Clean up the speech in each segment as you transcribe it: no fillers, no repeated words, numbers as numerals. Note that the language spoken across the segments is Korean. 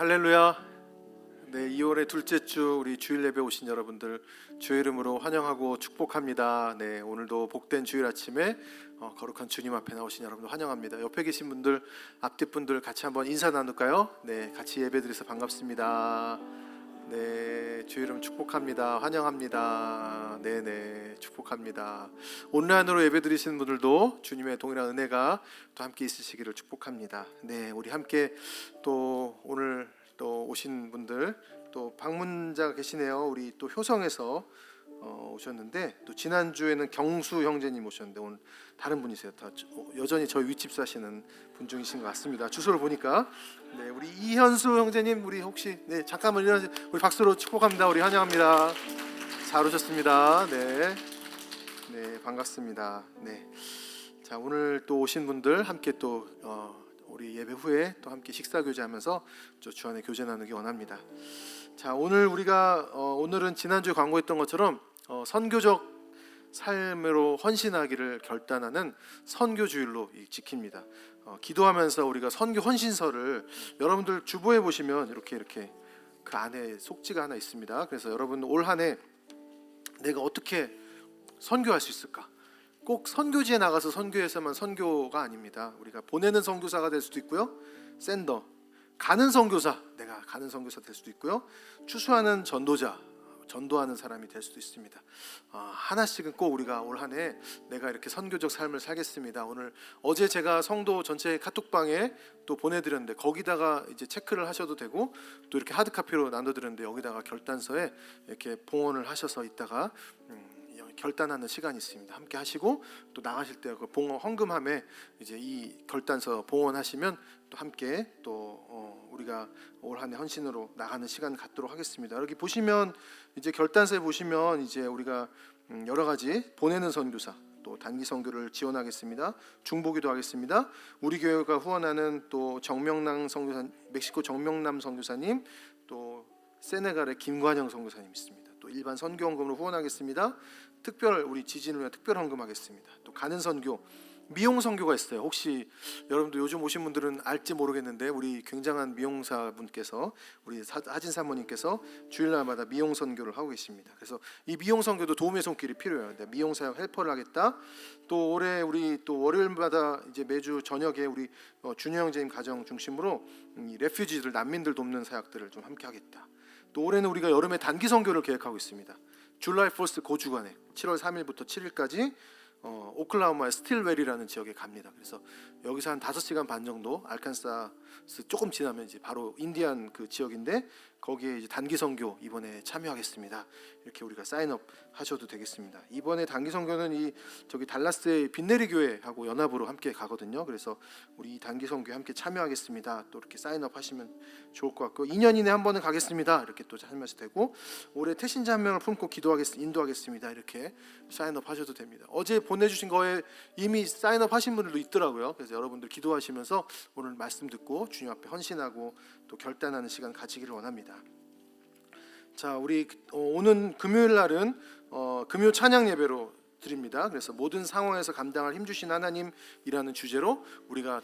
할렐루야. 네, 2월의 둘째 주 우리 주일 예배 오신 여러분들 주의 이름으로 환영하고 축복합니다. 네, 오늘도 복된 주일 아침에 거룩한 주님 앞에 나오신 여러분들 환영합니다. 옆에 계신 분들, 앞뒤 분들 같이 한번 인사 나눌까요? 네, 같이 예배드려서 반갑습니다. 네, 주의 이름 축복합니다. 환영합니다. 네네, 축복합니다. 온라인으로 예배드리시는 분들도 주님의 동일한 은혜가 또 함께 있으시기를 축복합니다. 네, 우리 함께 또 오늘 또 오신 분들, 또 방문자 계시네요. 우리 또 효성에서 오셨는데, 또 지난주에는 경수 형제님 오셨는데 오늘 다른 분이세요. 다 여전히 저희 윗집 사시는 분 중이신 것 같습니다. 주소를 보니까. 네, 우리 이현수 형제님, 우리 혹시 잠깐만 일어나세요. 우리 박수로 축복합니다. 우리 환영합니다. 잘 오셨습니다. 네, 반갑습니다. 네, 자, 오늘 또 오신 분들 함께 또 우리 예배 후에 또 함께 식사 교제하면서 주 안에 교제 나누기 원합니다. 자, 오늘은 지난주에 광고했던 것처럼 선교적 삶으로 헌신하기를 결단하는 선교주일로 지킵니다. 기도하면서 우리가 선교 헌신서를 여러분들 주보에 보시면 이렇게 그 안에 속지가 하나 있습니다. 그래서 여러분 올 한 해 내가 어떻게 선교할 수 있을까? 꼭 선교지에 나가서 선교해서만 선교가 아닙니다. 우리가 보내는 선교사가 될 수도 있고요, 샌더 가는 선교사, 내가 가는 선교사 될 수도 있고요, 추수하는 전도자, 전도하는 사람이 될 수도 있습니다. 하나씩은 꼭 우리가 올 한 해 내가 이렇게 선교적 삶을 살겠습니다. 어제 제가 성도 전체 카톡방에 또 보내드렸는데 거기다가 이제 체크를 하셔도 되고, 또 이렇게 하드카피로 나눠드렸는데 여기다가 결단서에 이렇게 봉헌을 하셔서 이따가 결단하는 시간이 있습니다. 함께 하시고 또 나가실 때 그 봉헌 헌금함에 이제 이 결단서 봉헌하시면 또 함께 또 우리가 올 한 해 헌신으로 나가는 시간 갖도록 하겠습니다. 여기 보시면 이제 결단서에 보시면 이제 우리가 여러 가지 보내는 선교사, 또 단기 선교를 지원하겠습니다. 중보기도 하겠습니다. 우리 교회가 후원하는 또 정명남 선교사, 멕시코 정명남 선교사님, 또 세네갈의 김관영 선교사님 있습니다. 또 일반 선교 헌금으로 후원하겠습니다. 특별 우리 지진을 위한 특별 헌금하겠습니다. 또 가는 선교, 미용 선교가 있어요. 혹시 여러분도 요즘 오신 분들은 알지 모르겠는데 우리 굉장한 미용사분께서, 우리 하진 사모님께서 주일날마다 미용 선교를 하고 계십니다. 그래서 이 미용 선교도 도움의 손길이 필요해요. 미용사 헬퍼를 하겠다. 또 올해 우리 또 월요일마다 이제 매주 저녁에 우리 준영 형제님 가정 중심으로 이 레퓨지들, 난민들 돕는 사역들을 좀 함께 하겠다. 또 올해는 우리가 여름에 단기 선교를 계획하고 있습니다. 줄라이 4스 그 주간에 7월 3일부터 7일까지 오클라호마의 스틸웰이라는 지역에 갑니다. 그래서 여기서 한 5시간 반 정도, 알칸사스 조금 지나면 이제 바로 인디안 그 지역인데 거기에 이제 단기 선교 이번에 참여하겠습니다. 이렇게 우리가 사인업 하셔도 되겠습니다. 이번에 단기 선교는 저기 달라스의 빈네리 교회하고 연합으로 함께 가거든요. 그래서 우리 이 단기 선교에 함께 참여하겠습니다. 또 이렇게 사인업 하시면 좋을 것 같고, 2년 이내 한 번은 가겠습니다. 이렇게 또 하면서 되고, 올해 태신자 한 명을 품고 인도하겠습니다. 이렇게 사인업 하셔도 됩니다. 어제 보내주신 거에 이미 사인업 하신 분들도 있더라고요. 그래서 여러분들 기도하시면서 오늘 말씀 듣고 주님 앞에 헌신하고 또 결단하는 시간 가지기를 원합니다. 자, 우리 오는 금요일 날은 금요 찬양 예배로 드립니다. 그래서 모든 상황에서 감당할 힘 주신 하나님이라는 주제로 우리가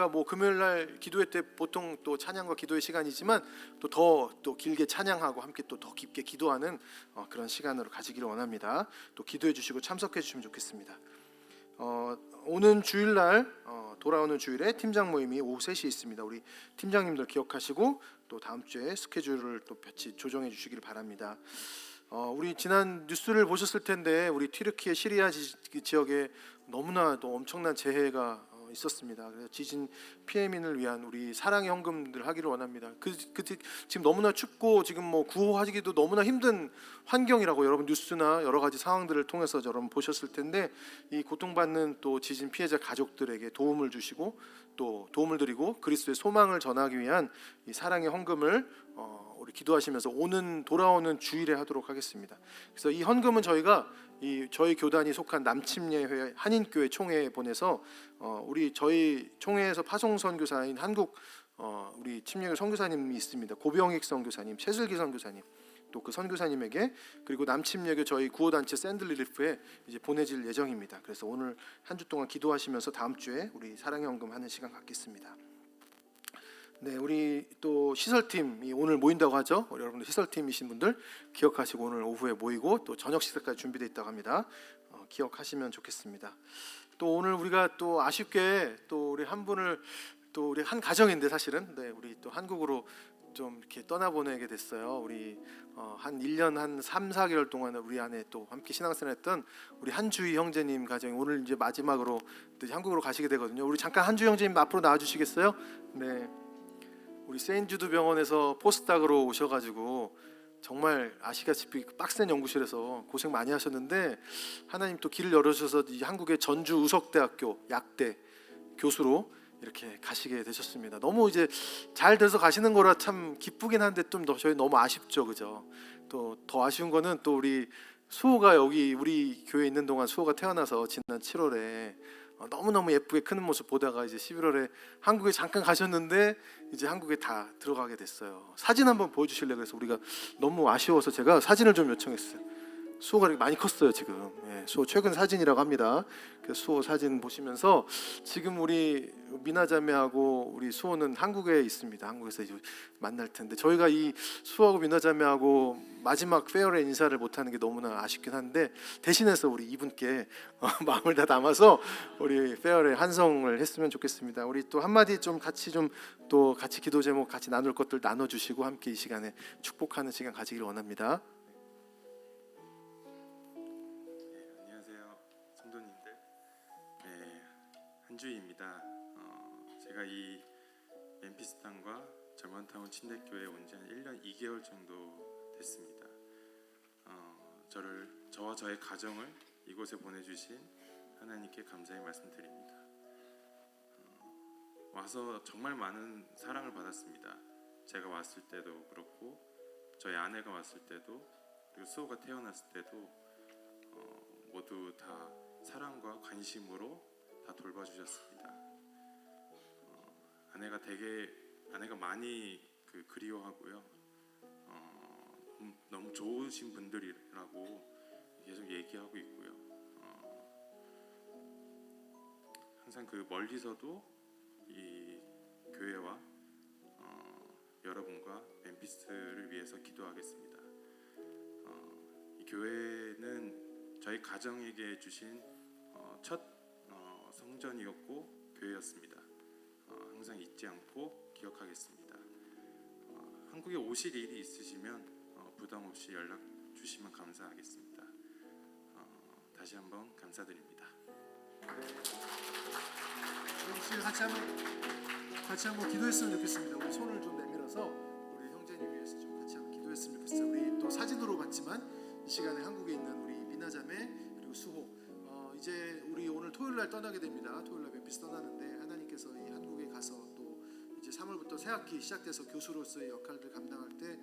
뭐 금요일 날 기도회 때 보통 또 찬양과 기도의 시간이지만 또 길게 찬양하고 함께 또 더 깊게 기도하는 그런 시간으로 가지기를 원합니다. 또 기도해 주시고 참석해 주시면 좋겠습니다. 오는 주일날 돌아오는 주일에 팀장 모임이 오후 3시에 있습니다. 우리 팀장님들 기억하시고 또 다음 주에 스케줄을 또 같이 조정해 주시기를 바랍니다. 우리 지난 뉴스를 보셨을 텐데 우리 튀르키예 시리아 지역에 너무나 또 엄청난 재해가 있었습니다. 그래서 지진 피해민을 위한 우리 사랑의 헌금들 하기를 원합니다. 지금 너무나 춥고 지금 뭐 구호하기도 너무나 힘든 환경이라고 여러분 뉴스나 여러 가지 상황들을 통해서 여러분 보셨을 텐데, 이 고통받는 또 지진 피해자 가족들에게 도움을 주시고 또 도움을 드리고 그리스도의 소망을 전하기 위한 이 사랑의 헌금을 우리 기도하시면서 돌아오는 주일에 하도록 하겠습니다. 그래서 이 헌금은 저희 교단이 속한 남침례회 한인교회 총회에 보내서 저희 총회에서 파송 선교사인 한국 우리 침례교 선교사님이 있습니다. 고병익 선교사님, 최슬기 선교사님, 또 그 선교사님에게, 그리고 남침례교 저희 구호단체 샌들리리프에 이제 보내질 예정입니다. 그래서 오늘 한 주 동안 기도하시면서 다음 주에 우리 사랑의 헌금 하는 시간 갖겠습니다. 네, 우리 또 시설팀이 오늘 모인다고 하죠. 우리 여러분들 시설팀이신 분들 기억하시고 오늘 오후에 모이고 또 저녁 식사까지 준비되어 있다고 합니다. 기억하시면 좋겠습니다. 또 오늘 우리가 또 아쉽게 또 우리 한 분을 또 우리 한 가정인데 사실은 네, 우리 또 한국으로 좀 이렇게 떠나보내게 됐어요. 우리 한 1년 한 3, 4개월 동안 우리 안에 또 함께 신앙생활했던 우리 한주희 형제님 가정이 오늘 이제 마지막으로 또 한국으로 가시게 되거든요. 우리 잠깐 한주희 형제님 앞으로 나와 주시겠어요? 네. 우리 세인주드 병원에서 포스닥으로 오셔가지고 정말 아시다시피 빡센 연구실에서 고생 많이 하셨는데 하나님 또 길을 열어주셔서 이 한국의 전주 우석대학교 약대 교수로 이렇게 가시게 되셨습니다. 너무 이제 잘 돼서 가시는 거라 참 기쁘긴 한데 좀 더 저희 너무 아쉽죠, 그죠? 또 더 아쉬운 거는 또 우리 수호가 여기 우리 교회에 있는 동안 수호가 태어나서 지난 7월에 너무너무 예쁘게 크는 모습 보다가 이제 11월에 한국에 잠깐 가셨는데 이제 한국에 다 들어가게 됐어요. 사진 한번 보여주실래요? 그래서 우리가 너무 아쉬워서 제가 사진을 좀 요청했어요. 수호가 이렇게 많이 컸어요 지금. 예, 수호 최근 사진이라고 합니다. 그 수호 사진 보시면서 지금 우리 미나자매하고 우리 수호는 한국에 있습니다. 한국에서 이제 만날 텐데 저희가 이 수호하고 미나자매하고 마지막 페어에 인사를 못하는 게 너무나 아쉽긴 한데 대신해서 우리 이분께 마음을 다 담아서 우리 페어에 한성을 했으면 좋겠습니다. 우리 또 한마디 좀 같이 또 같이 기도 제목 같이 나눌 것들 나눠주시고 함께 이 시간에 축복하는 시간 가지길 원합니다. 한주희입니다. 제가 이 멤피스 땅과 정원타운 침례교회에 온 지 한 1년 2개월 정도 됐습니다. 저와 저의 가정을 이곳에 보내주신 하나님께 감사의 말씀드립니다. 와서 정말 많은 사랑을 받았습니다. 제가 왔을 때도 그렇고 저희 아내가 왔을 때도 그리고 수호가 태어났을 때도 모두 다 사랑과 관심으로 다 돌봐주셨습니다. 아내가 많이 그리워하고요. 너무 좋으신 분들이라고 계속 얘기하고 있고요. 항상 멀리서도 이 교회와 여러분과 멤피스를 위해서 기도하겠습니다. 이 교회는 저희 가정에게 주신 첫 성전이었고 교회였습니다. 항상 잊지 않고 기억하겠습니다. 한국에 오실 일이 있으시면 부담 없이 연락 주시면 감사하겠습니다. 다시 한번 감사드립니다. 우리 같이 한번 기도했으면 좋겠습니다. 우리 손을 좀 내밀어서 우리 형제님 위해서 좀 같이 한번 기도했으면 좋겠어요. 우리 또 사진으로 봤지만 이 시간에 한국에 있는 우리 미나자매 그리고 수호 이제 우리 오늘 토요일 날 떠나게 됩니다. 토요일 날 멤피스 떠나는데 하나님께서 이 한국에 가서 또 이제 3월부터 새 학기 시작돼서 교수로서의 역할들 감당할 때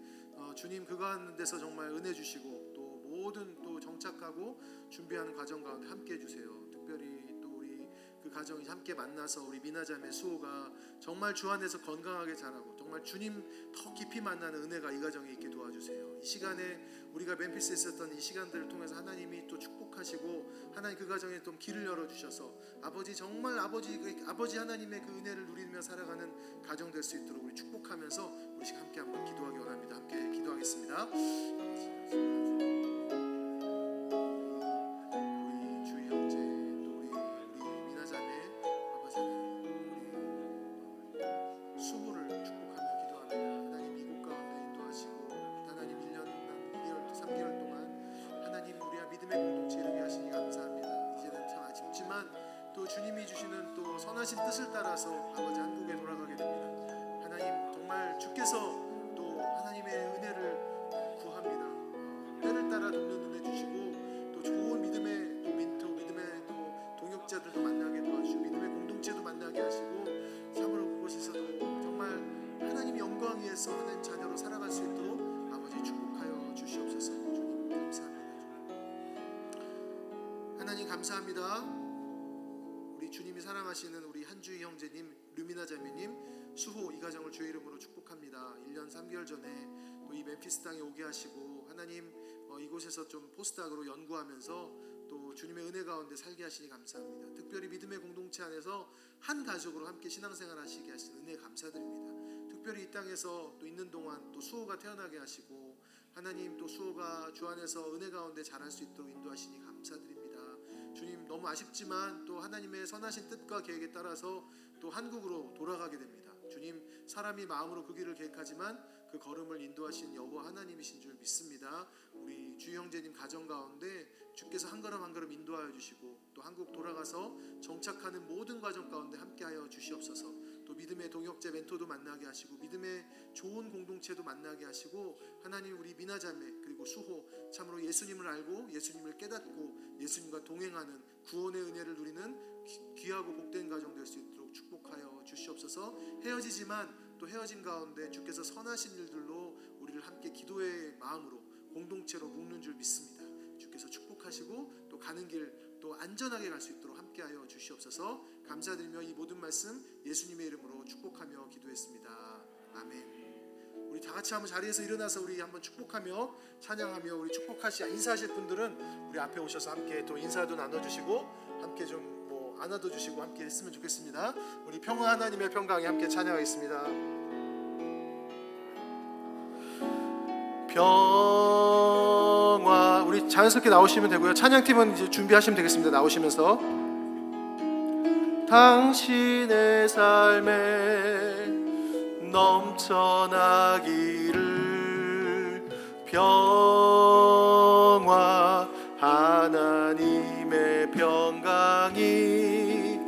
주님 그 가운데서 정말 은혜 주시고 또 모든 또 정착하고 준비하는 과정 가운데 함께 해주세요. 특별히 또 우리 그 가정이 함께 만나서 우리 미나자매 수호가 정말 주 안에서 건강하게 자라고 정말 주님 더 깊이 만나는 은혜가 이 가정에 있게 도와주세요. 이 시간에 우리가 멤피스에 있었던 이 시간들을 통해서 하나님이 또 축복하시고 하나님 그 가정에 좀 길을 열어주셔서 아버지 정말 아버지 하나님의 그 은혜를 누리며 살아가는 가정 될 수 있도록 우리 축복하면서 우리 시간 함께 한번 기도하기 원합니다. 함께 기도하겠습니다. 우리 주희 형제 또 우리 미나자매 아버지 우리 수호를 축복하며 기도합니다. 하나님 이곳 가운데 인도하시고 하나님 1년 2개월 3개월 동안 하나님 우리와 믿음의 공동체 이루게 하시니 감사합니다. 이제는 참 아쉽지만 또 주님이 주시는 또 선하신 뜻을 따라서 아버지 한국에 돌아가게 됩니다. 하나님 정말 주께서 또 하나님의 은혜를 구합니다. 때를 따라 돕는 은혜 주시고 또 좋은 믿음의 또 민트 믿음의 또 동역자들도 만나게 도와주시고 믿음의 공동체도 만나게 하시고 참으로 그곳에서도 정말 하나님의 영광 위에서 하나님 자녀로 살아갈 수 있도록 아버지 축복하여 주시옵소서. 주님 감사합니다. 하나님 감사합니다. 우리 주님이 사랑하시는 우리 한주희 형제님, 류미나 자매님, 수호 이 가정을 주의 이름으로 축복합니다. 1년 3개월 전에 또 이 멤피스 땅에 오게 하시고 하나님 이곳에서 좀 포스닥으로 연구하면서 또 주님의 은혜 가운데 살게 하시니 감사합니다. 특별히 믿음의 공동체 안에서 한 가족으로 함께 신앙생활 하시게 하신 은혜 감사드립니다. 특별히 이 땅에서 또 있는 동안 또 수호가 태어나게 하시고 하나님 또 수호가 주 안에서 은혜 가운데 자랄 수 있도록 인도하시니 감사드립니다. 주님 너무 아쉽지만 또 하나님의 선하신 뜻과 계획에 따라서 또 한국으로 돌아가게 됩니다. 주님 사람이 마음으로 그 길을 계획하지만 그 걸음을 인도하신 여호와 하나님이신 줄 믿습니다. 우리 주 형제님 가정 가운데 주께서 한 걸음 한 걸음 인도하여 주시고 또 한국 돌아가서 정착하는 모든 과정 가운데 함께하여 주시옵소서. 또 믿음의 동역자 멘토도 만나게 하시고 믿음의 좋은 공동체도 만나게 하시고 하나님 우리 미나자매 그리고 수호 참으로 예수님을 알고 예수님을 깨닫고 예수님과 동행하는 구원의 은혜를 누리는 귀하고 복된 가정 될 수 있도록 축복하여 주시옵소서. 헤어지지만 또 헤어진 가운데 주께서 선하신 일들로 우리를 함께 기도의 마음으로 공동체로 묶는 줄 믿습니다. 주께서 축복하시고 또 가는 길 또 안전하게 갈 수 있도록 함께하여 주시옵소서. 감사드리며 이 모든 말씀 예수님의 이름으로 축복하며 기도했습니다. 아멘. 우리 다 같이 한번 자리에서 일어나서 우리 한번 축복하며 찬양하며 우리 인사하실 분들은 우리 앞에 오셔서 함께 또 인사도 나눠주시고 함께 좀 안아도 주시고 함께 했으면 좋겠습니다. 우리 평화 하나님의 평강에 함께 찬양하겠습니다. 평화 우리 자연스럽게 나오시면 되고요. 찬양팀은 이제 준비하시면 되겠습니다. 나오시면서 당신의 삶에 넘쳐나기를 평화 하나님의 평강이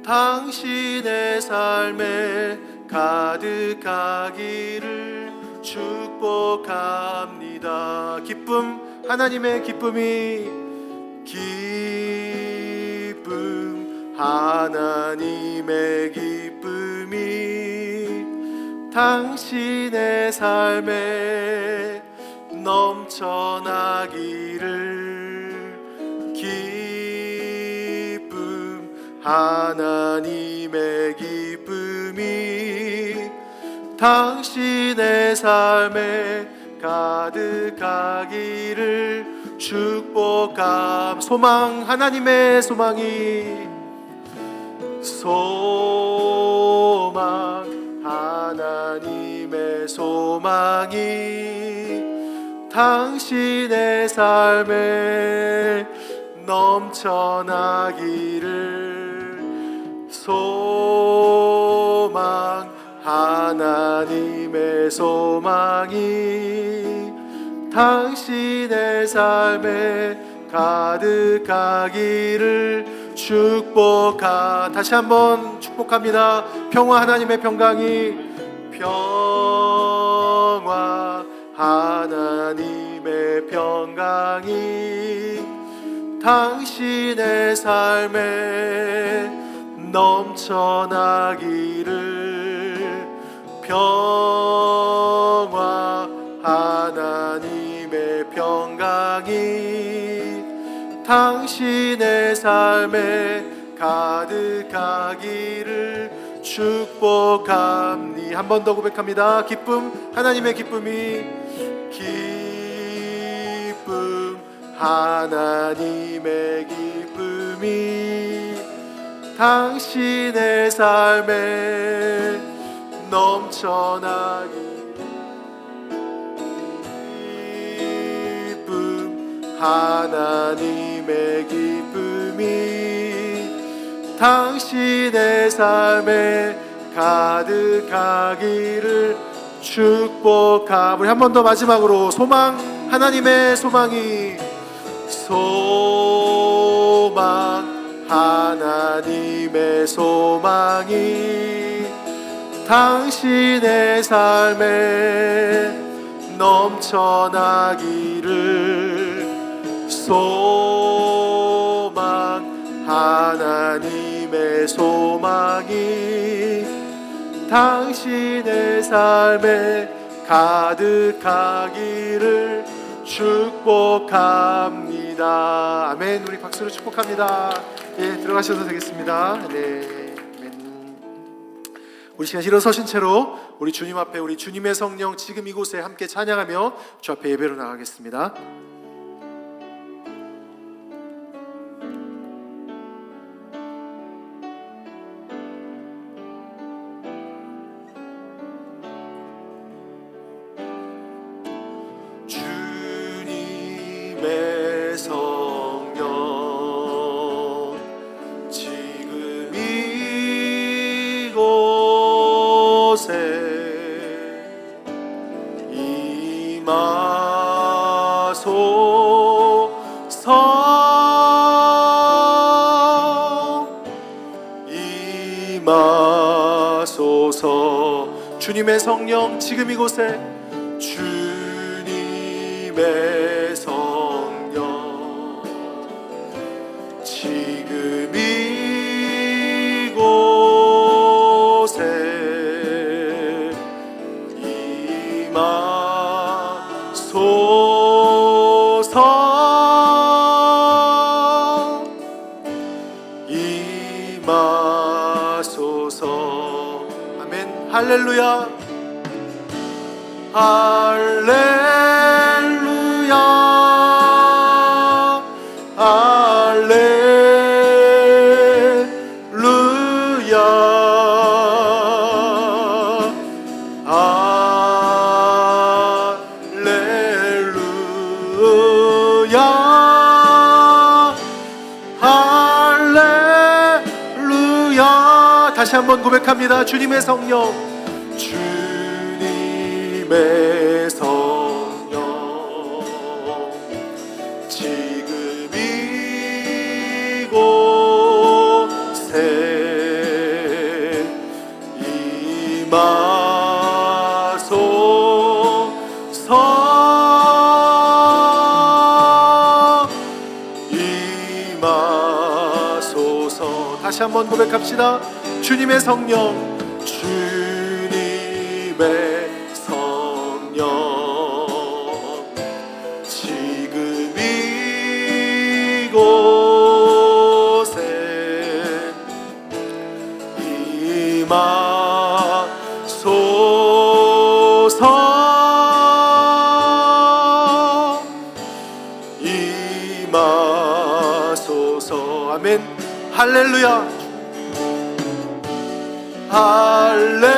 당신의 삶에 가득하기를 축복합니다. 기쁨 하나님의 기쁨이 기쁨 하나님의 기쁨이 당신의 삶에 넘쳐나기를 기쁨 하나님의 기쁨이 당신의 삶에 가득하기를 축복함. 소망 하나님의 소망이 소망 하나님의 소망이 당신의 삶에 넘쳐나기를 소망 하나님의 소망이 당신의 삶에 가득하기를 축복하. 다시 한번 축복합니다. 평화 하나님의 평강이 평화 하나님의 평강이 당신의 삶에 넘쳐나기를 평화 하나님의 평강이 당신의 삶에 가득하기를 축복합니. 한 번 더 고백합니다. 기쁨 하나님의 기쁨이 기쁨 하나님의 기쁨이 당신의 삶에 넘쳐나기 기쁨 하나님의 기쁨이 당신의 삶에 가득하기를 축복함. 우리 한 번 더 마지막으로 소망 하나님의 소망이 소망 하나님의 소망이 당신의 삶에 넘쳐나기를 소망 하나님의 소망이 당신의 삶에 가득하기를 축복합니다. 아멘. 우리 박수로 축복합니다. 예, 들어가셔도 되겠습니다. 네. 우리 시간 일어서신 채로 우리 주님 앞에 우리 주님의 성령 지금 이곳에 함께 찬양하며 주 앞에 예배로 나가겠습니다. 임하소서. 주님의 성령 지금 이곳에, 주님의 성령 지금 이곳에 임하소서. 임하소서. 아멘. 할렐루야. 할렐루야. 할렐루야. 할렐루야. 할렐루야. 다시 한번 고백합니다. 주님의 성령, 주님의 성령 지금 이곳에 임하소서. 임하소서. 다시 한번 고백합시다. 주님의 성령, 주님의 성령 지금 이곳에 임하소서. 임하소서. 아멘. 할렐루야. 할렐루야.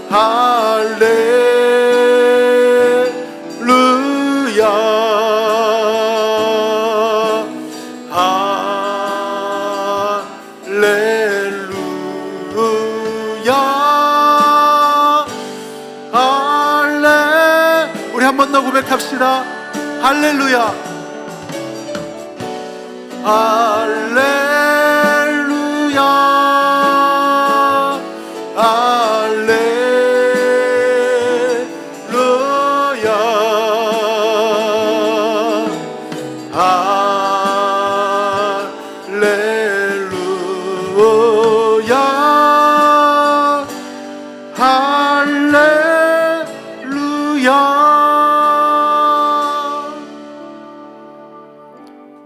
할렐루야. 할렐루야. 할렐. 우리 한 번 더 고백합시다. 할렐루야. 할렐루야.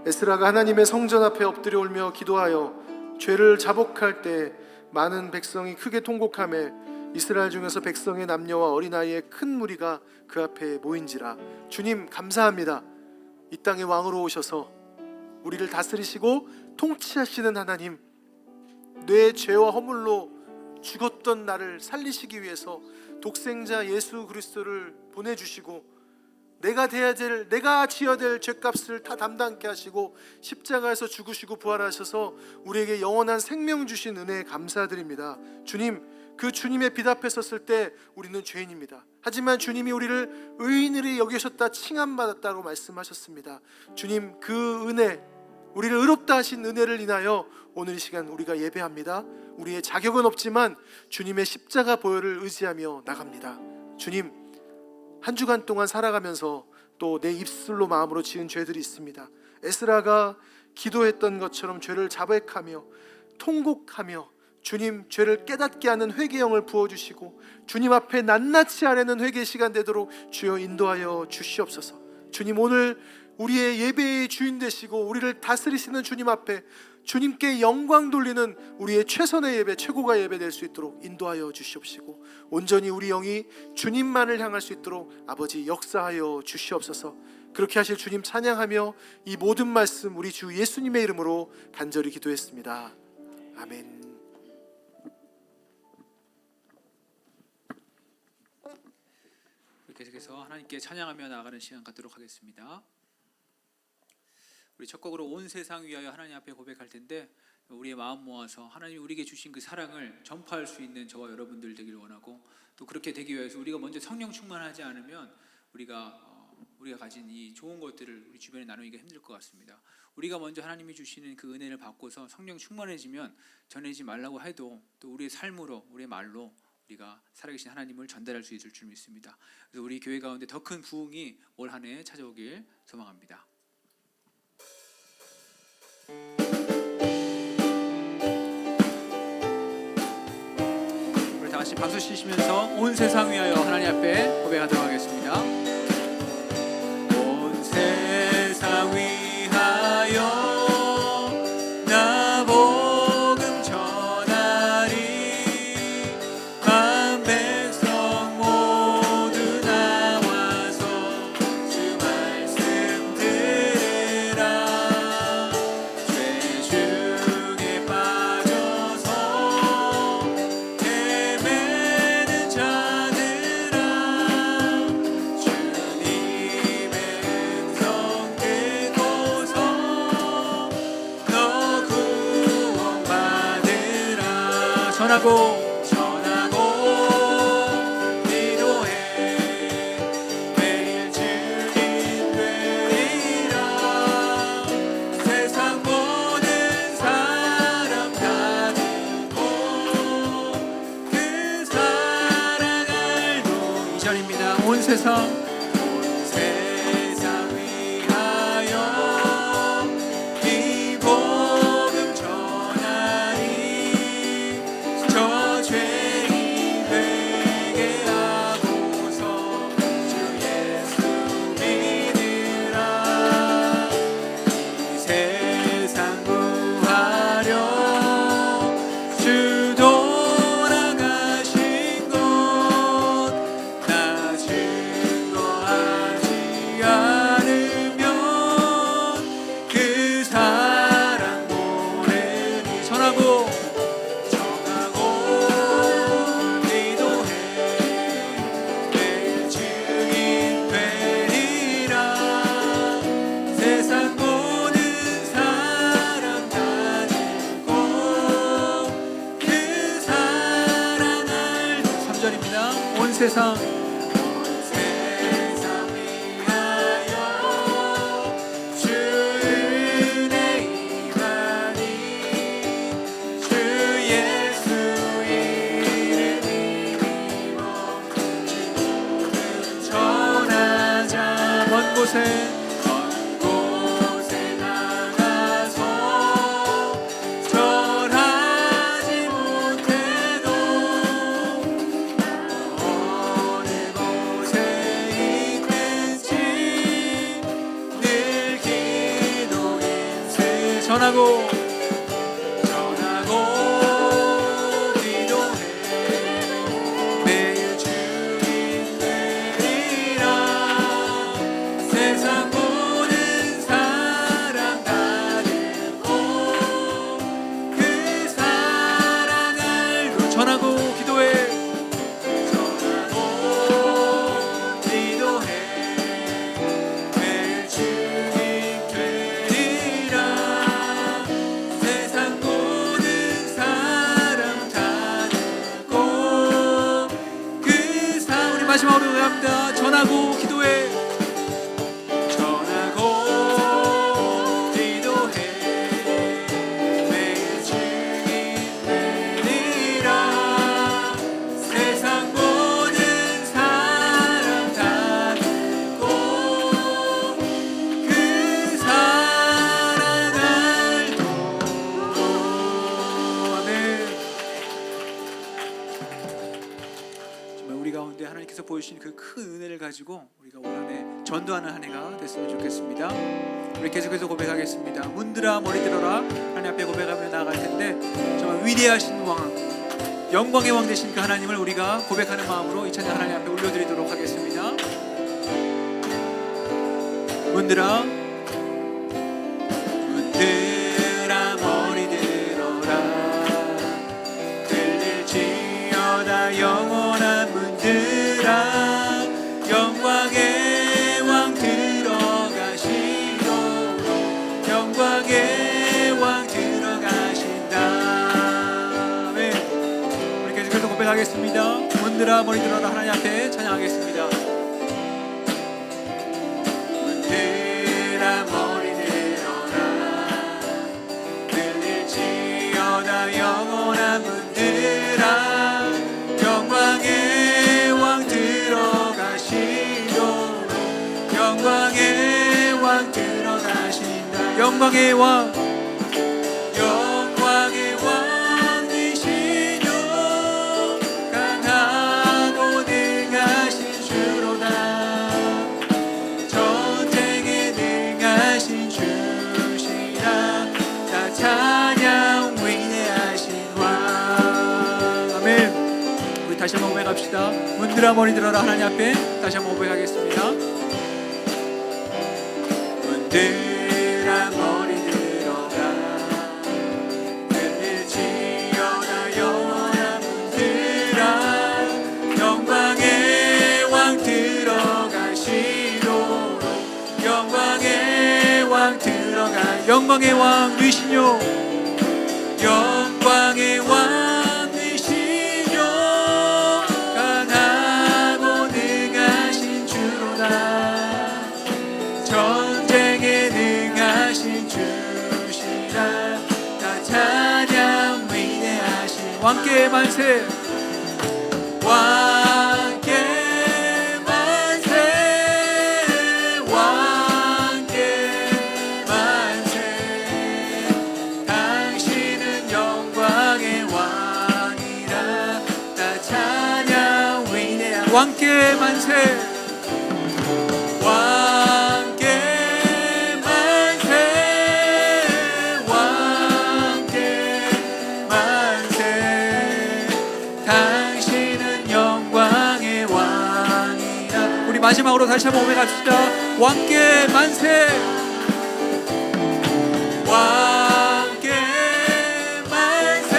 에스라가 하나님의 성전 앞에 엎드려 울며 기도하여 죄를 자복할 때 많은 백성이 크게 통곡하며 이스라엘 중에서 백성의 남녀와 어린아이의 큰 무리가 그 앞에 모인지라. 주님 감사합니다. 이 땅의 왕으로 오셔서 우리를 다스리시고 통치하시는 하나님, 내 죄와 허물로 죽었던 나를 살리시기 위해서 독생자 예수 그리스도를 보내주시고 내가 지어야 될 죄값을 다 담당케 하시고 십자가에서 죽으시고 부활하셔서 우리에게 영원한 생명 주신 은혜에 감사드립니다. 주님, 그 주님의 빛 앞에 섰을 때 우리는 죄인입니다. 하지만 주님이 우리를 의인으로 여기셨다 칭함받았다고 말씀하셨습니다. 주님, 그 은혜, 우리를 의롭다 하신 은혜를 인하여 오늘 이 시간 우리가 예배합니다. 우리의 자격은 없지만 주님의 십자가 보혈을 의지하며 나갑니다. 주님, 한 주간 동안 살아가면서 또 내 입술로 마음으로 지은 죄들이 있습니다. 에스라가 기도했던 것처럼 죄를 자백하며 통곡하며 주님, 죄를 깨닫게 하는 회개 영을 부어주시고 주님 앞에 낱낱이 아뢰는 회개 시간 되도록 주여 인도하여 주시옵소서. 주님, 오늘 우리의 예배의 주인 되시고 우리를 다스리시는 주님 앞에 주님께 영광 돌리는 우리의 최선의 예배, 최고가 예배 될 수 있도록 인도하여 주시옵시고 온전히 우리 영이 주님만을 향할 수 있도록 아버지 역사하여 주시옵소서. 그렇게 하실 주님 찬양하며 이 모든 말씀 우리 주 예수님의 이름으로 간절히 기도했습니다. 아멘. 계속해서 하나님께 찬양하며 나아가는 시간 갖도록 하겠습니다. 우리 첫 곡으로 온 세상 위하여 하나님 앞에 고백할 텐데, 우리의 마음 모아서 하나님이 우리에게 주신 그 사랑을 전파할 수 있는 저와 여러분들 되기를 원하고, 또 그렇게 되기 위해서 우리가 먼저 성령 충만하지 않으면 우리가 우리가 가진 이 좋은 것들을 우리 주변에 나누기가 힘들 것 같습니다. 우리가 먼저 하나님이 주시는 그 은혜를 받고서 성령 충만해지면 전하지 말라고 해도 또 우리의 삶으로, 우리의 말로 우리가 살아계신 하나님을 전달할 수 있을 줄 믿습니다. 그래서 우리 교회 가운데 더 큰 부흥이 올 한 해 찾아오길 소망합니다. 우리 다 같이 박수 치시면서 온 세상 위하여 하나님 앞에 고백하도록 하겠습니다. 온 세상 위하여 나 복음 전하리. 만 백성 모두 나와서 주 말씀 들으라. 죄 중에 빠져서 헤매는 자들아, 주님의 음성 듣고서 너 구원받으라. 전하고 기도해 매일 증인 되리라. 세상 모든 사람 다 듣고 그 사랑 알고. 2절입니다. 온 세상 위하여 이 복음 전하리. 저 죄인 회개하고서 주 예수 믿으라. 이 세상 구하려 주 돌아가신 것 나 증거하지 않으면 그 사랑 모르니. 전하고 기도해 매일 증인 되리라. 세상 모든 사람 다 듣고 그 사랑 알고. 3절입니다. 온 세상 위하여 주 은혜 임하니. 주 예수 이름 힘입어 주 복음 전하자. 먼 곳에 나가서 전하지 못해도 어느 곳에 있든지 늘 기도 인생. 전하고 기도해 매일 증인 되리라. 세상 모든 사람 다 듣고 그 사랑 알고. 전하고 기도해 매일 증인 되리라. 세상 모든 사람 다 듣고 그 사랑. 우리 마지막으로 합니다. 전하고 기도해 매일 증인 되리라. 세상 모든 사람 다 듣고 그 사랑 알고. 아멘. 정말 우리 가운데 하나님께서 보여주신 그 큰 은혜를 가지고 우리가 올 한 해 전도하는 한 해가 됐으면 좋겠습니다. 우리 계속해서 고백하겠습니다. 문들아 머리 들어라. 하나님 앞에 고백하며 나아갈 텐데 정말 위대하신 왕, 영광의 왕 되신 그 하나님을 우리가 고백하는 마음으로 이 찬양 하나님 앞에 올려드리도록 하겠습니다. 문들아 머리 들어라. 들릴지어다 영원한 문들아. 영광의 왕 들어가시도록. 영광의 왕 들어가신다. 아멘. 우리 계속해서 고백하겠습니다. 문들아 머리 들어라. 하나님 앞에 찬양하겠습니다. 영광의 왕, 영광의 왕이시뇨 강하고 능하신 주로다 전쟁에 능하신 주시라 다 찬양 위대하신 왕. 아멘. 우리 다시 한번 고백합시다. 문들아 머리 들어라 하나님 앞에 다시 한번 고백하겠습니다. 문들아 머리 들어라 늘 지어라 영원한 문들아 영광의 왕 들어가시도록 영광의 왕 들어가 영광의 왕 되시뇨 영광의 왕 되시뇨 강하고 능하신 주로다 전쟁에 능하신 주시라 다 찬양 위대하신 왕께 만세 왕께 만세 왕께 만세 당신은 영광의 왕이라 다 찬양 위대한 왕께 만세 왕께 만세 왕께 만세 당신은 영광의 왕이라. 우리 마지막으로 다시 한번 고백합시다. 왕께 만세 왕께 만세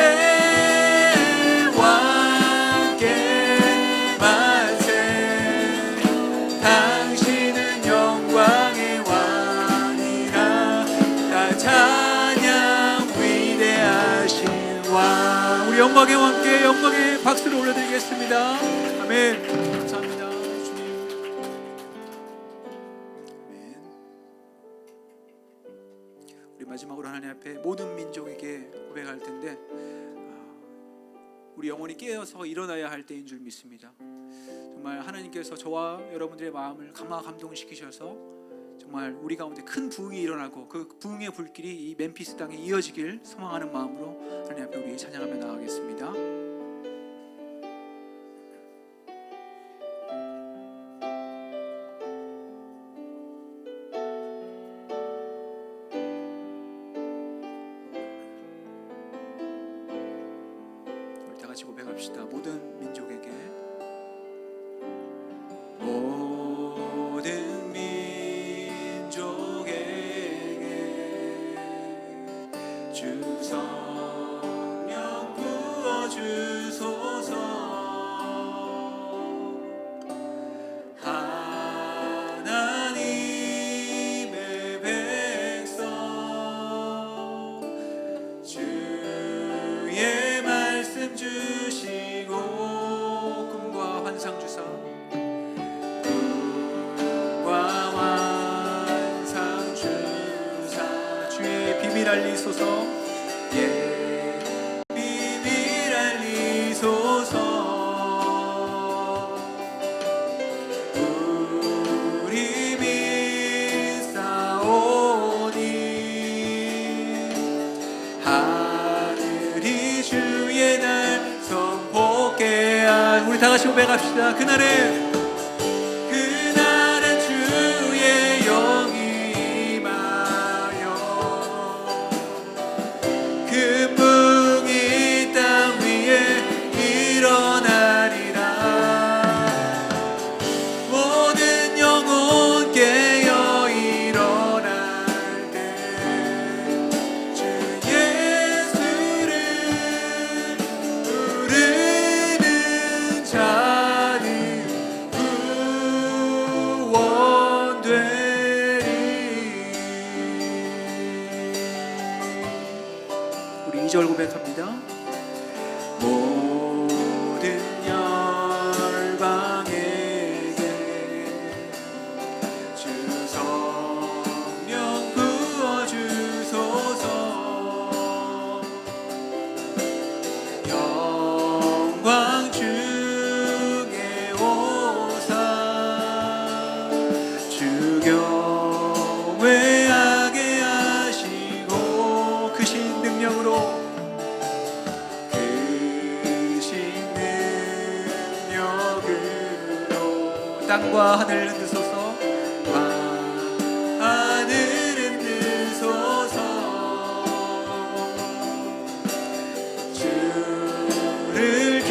왕께 만세 당신은 영광의 왕이라 다 찬양 위대하신 왕. 우리 영광의 왕께 영광의 박수를 올려드리겠습니다. 아멘. 감사합니다 주님. 아멘. 우리 마지막으로 하나님 앞에 모든 민족에게 고백할 텐데 우리 영혼이 깨어서 일어나야 할 때인 줄 믿습니다. 정말 하나님께서 저와 여러분들의 마음을 감동시키셔서 정말 우리 가운데 큰 부흥이 일어나고 그 부흥의 불길이 이 멤피스 땅에 이어지길 소망하는 마음으로 하나님 앞에 우리 찬양하며 나아가겠습니다. 우리 다 같이 고백합시다. 모든 민족에게 모든 민족에게 주 성령 부어주소서 하나님의 백성 주의 말씀 주시고 꿈과 환상 주사 비밀 알리소서 예 비밀 알리소서 우리 믿사오니 하늘이 주의 날 선포케 한. 우리 다같이 고백합시다. 그날은 주의 영이 우리 2절 고백합니다. 모든 열방에게 주 성령 부어주소서 영광 주께 오사 주 경외하게 하시 땅과 하늘 흔드소서 하늘 흔드소서 주를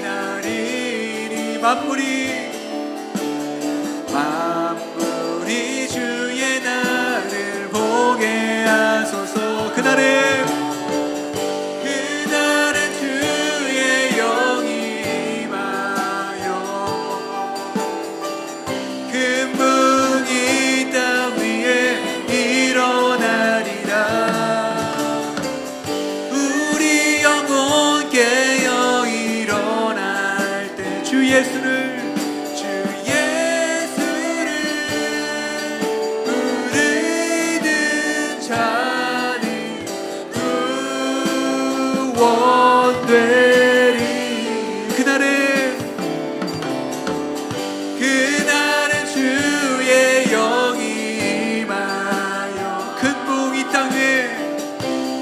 기다리니 만물이 주의 날을 보게 하소서 그날은 주의 영이 임하여 금붕이 땅 위에 일어나리라 우리 영혼 깨어 일어날 때 주 예수를 부르는 자는 구원되리 그날은 주의 영이 임하여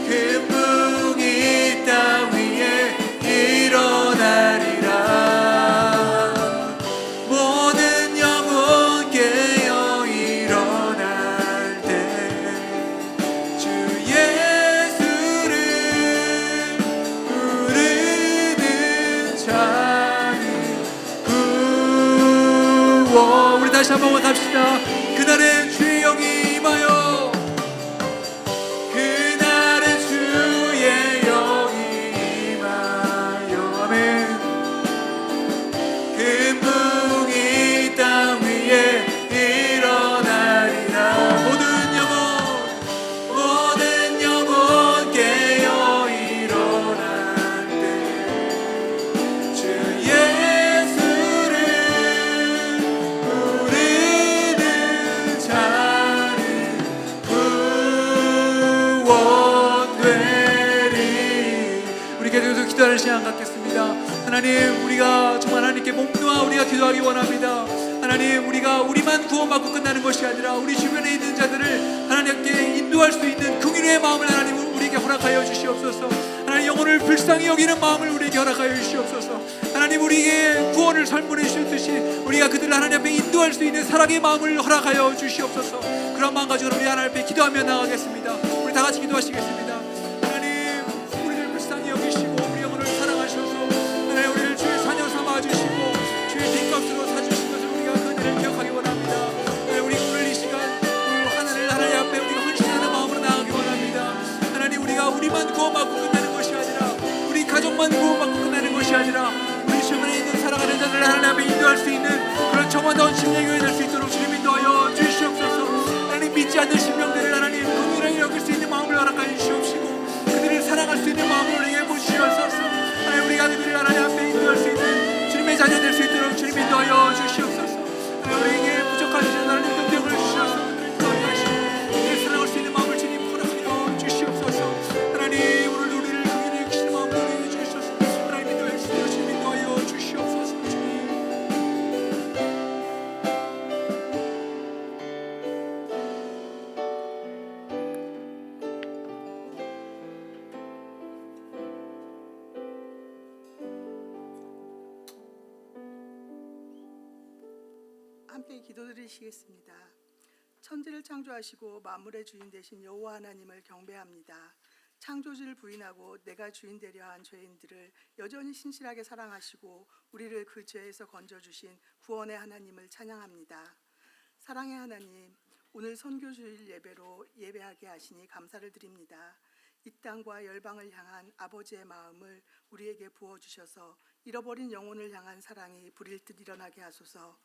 금붕이 땅 위에 일어나리라 모든 영혼 깨어 일어날 때 주 예수를 부르는 자는 구원 우리 다시 한번 갑시다 그날은 주의 영이 임하여 그날은 주의 영이 임하여 아멘 금붕이 땅 위에 일어나리라 모든 영혼 깨어 일어날 때 주 예수를 부르는 자는 구원되리 우리 계속해서 기도하는 시간 갖겠습니다 하나님 우리가 정말 하나님께 몸 놓아 우리가 기도하기 원합니다 하나님 우리가 우리만 구원받고 끝나는 것이 아니라 우리 주변에 있는 자들을 하나님께 인도할 수 있는 긍휼의 마음을 하나님 우리에게 허락하여 주시옵소서 하나님 영혼을 불쌍히 여기는 마음을 우리에게 허락하여 주시옵소서 하나님 우리에게 구원을 선물해 주셨듯이 우리가 그들을 하나님 앞에 인도할 수 있는 사랑의 마음을 허락하여 주시옵소서 그런 마음 가지고 우리 하나님 앞에 기도하며 나아가겠습니다 우리 다 같이 기도하시겠습니다 하나님 우리를 불쌍히 여기시고 우리 영혼을 사랑하셔서 하나님 우리를 주의 자녀 삼아주시고 주의 빈값으로 사주신 것을 우리가 그 은혜를 기억하기 원합니다 하나님 우리 오늘 이 시간 하나님 앞에 우리가 헌신하는 마음으로 나아가기 원합니다 하나님 우리가 우리만 구원받고 끝내는 것이 아니라 우리 가족만 구원받고 끝내는 것이 아니라 우리 주변에 있는 살아가는 자들을 하나님 앞에 인도할 수 있는 그런 정화다운 심령이 될 수 있도록 주님 인도하여 주시옵소서 하나님 믿지 않는 심령들을 하나님 긍휼하게 여길 수 있는 마음을 허락하여 주시옵시고 그들을 사랑할 수 있는 마음을 우리에게 보시옵소서 하나님 우리가 그들을 하나님 앞에 인도할 수 있는 주님의 자녀 될 수 있도록 주님 인도하여 주시옵소서 하나님 우리에게 부족한 하나님 능력을 주셔서 그들을 인도하여 하시고 그들을 사랑할 수 있는 마음을 주님 허락하여 주시옵소서 하나님 오늘도 우리를 긍휼히 여기시는 마음을 우리에게 주셔서 하나님 인도해 주시고 주님 인도하여 주시옵소서 주님 함께 기도드리시겠습니다. 천지를 창조하시고 만물의 주인 되신 여호와 하나님을 경배합니다. 창조주를 부인하고 내가 주인 되려 한 죄인들을 여전히 신실하게 사랑하시고 우리를 그 죄에서 건져주신 구원의 하나님을 찬양합니다. 사랑의 하나님, 오늘 선교주일 예배로 예배하게 하시니 감사를 드립니다. 이 땅과 열방을 향한 아버지의 마음을 우리에게 부어주셔서 잃어버린 영혼을 향한 사랑이 불일 듯 일어나게 하소서.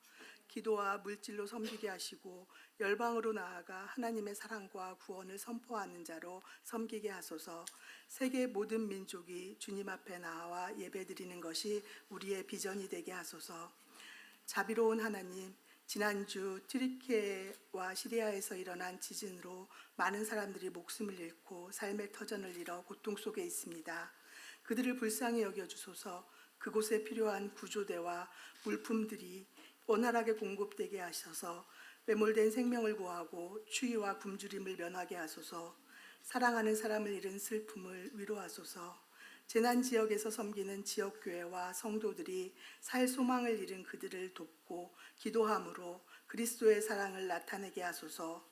기도와 물질로 섬기게 하시고 열방으로 나아가 하나님의 사랑과 구원을 선포하는 자로 섬기게 하소서. 세계 모든 민족이 주님 앞에 나와 예배드리는 것이 우리의 비전이 되게 하소서. 자비로운 하나님, 지난주 튀르키예와 시리아에서 일어난 지진으로 많은 사람들이 목숨을 잃고 삶의 터전을 잃어 고통 속에 있습니다. 그들을 불쌍히 여겨주소서. 그곳에 필요한 구조대와 물품들이 원활하게 공급되게 하셔서 매몰된 생명을 구하고 추위와 굶주림을 면하게 하소서. 사랑하는 사람을 잃은 슬픔을 위로하소서. 재난 지역에서 섬기는 지역교회와 성도들이 살 소망을 잃은 그들을 돕고 기도함으로 그리스도의 사랑을 나타내게 하소서.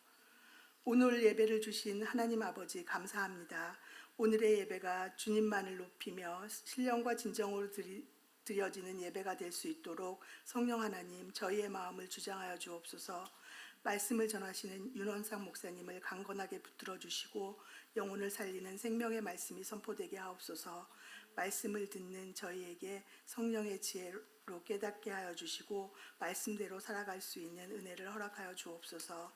오늘 예배를 주신 하나님 아버지 감사합니다. 오늘의 예배가 주님만을 높이며 신령과 진정으로 드려지는 예배가 될 수 있도록 성령 하나님 저희의 마음을 주장하여 주옵소서. 말씀을 전하시는 윤원상 목사님을 강건하게 붙들어 주시고 영혼을 살리는 생명의 말씀이 선포되게 하옵소서. 말씀을 듣는 저희에게 성령의 지혜로 깨닫게 하여 주시고 말씀대로 살아갈 수 있는 은혜를 허락하여 주옵소서.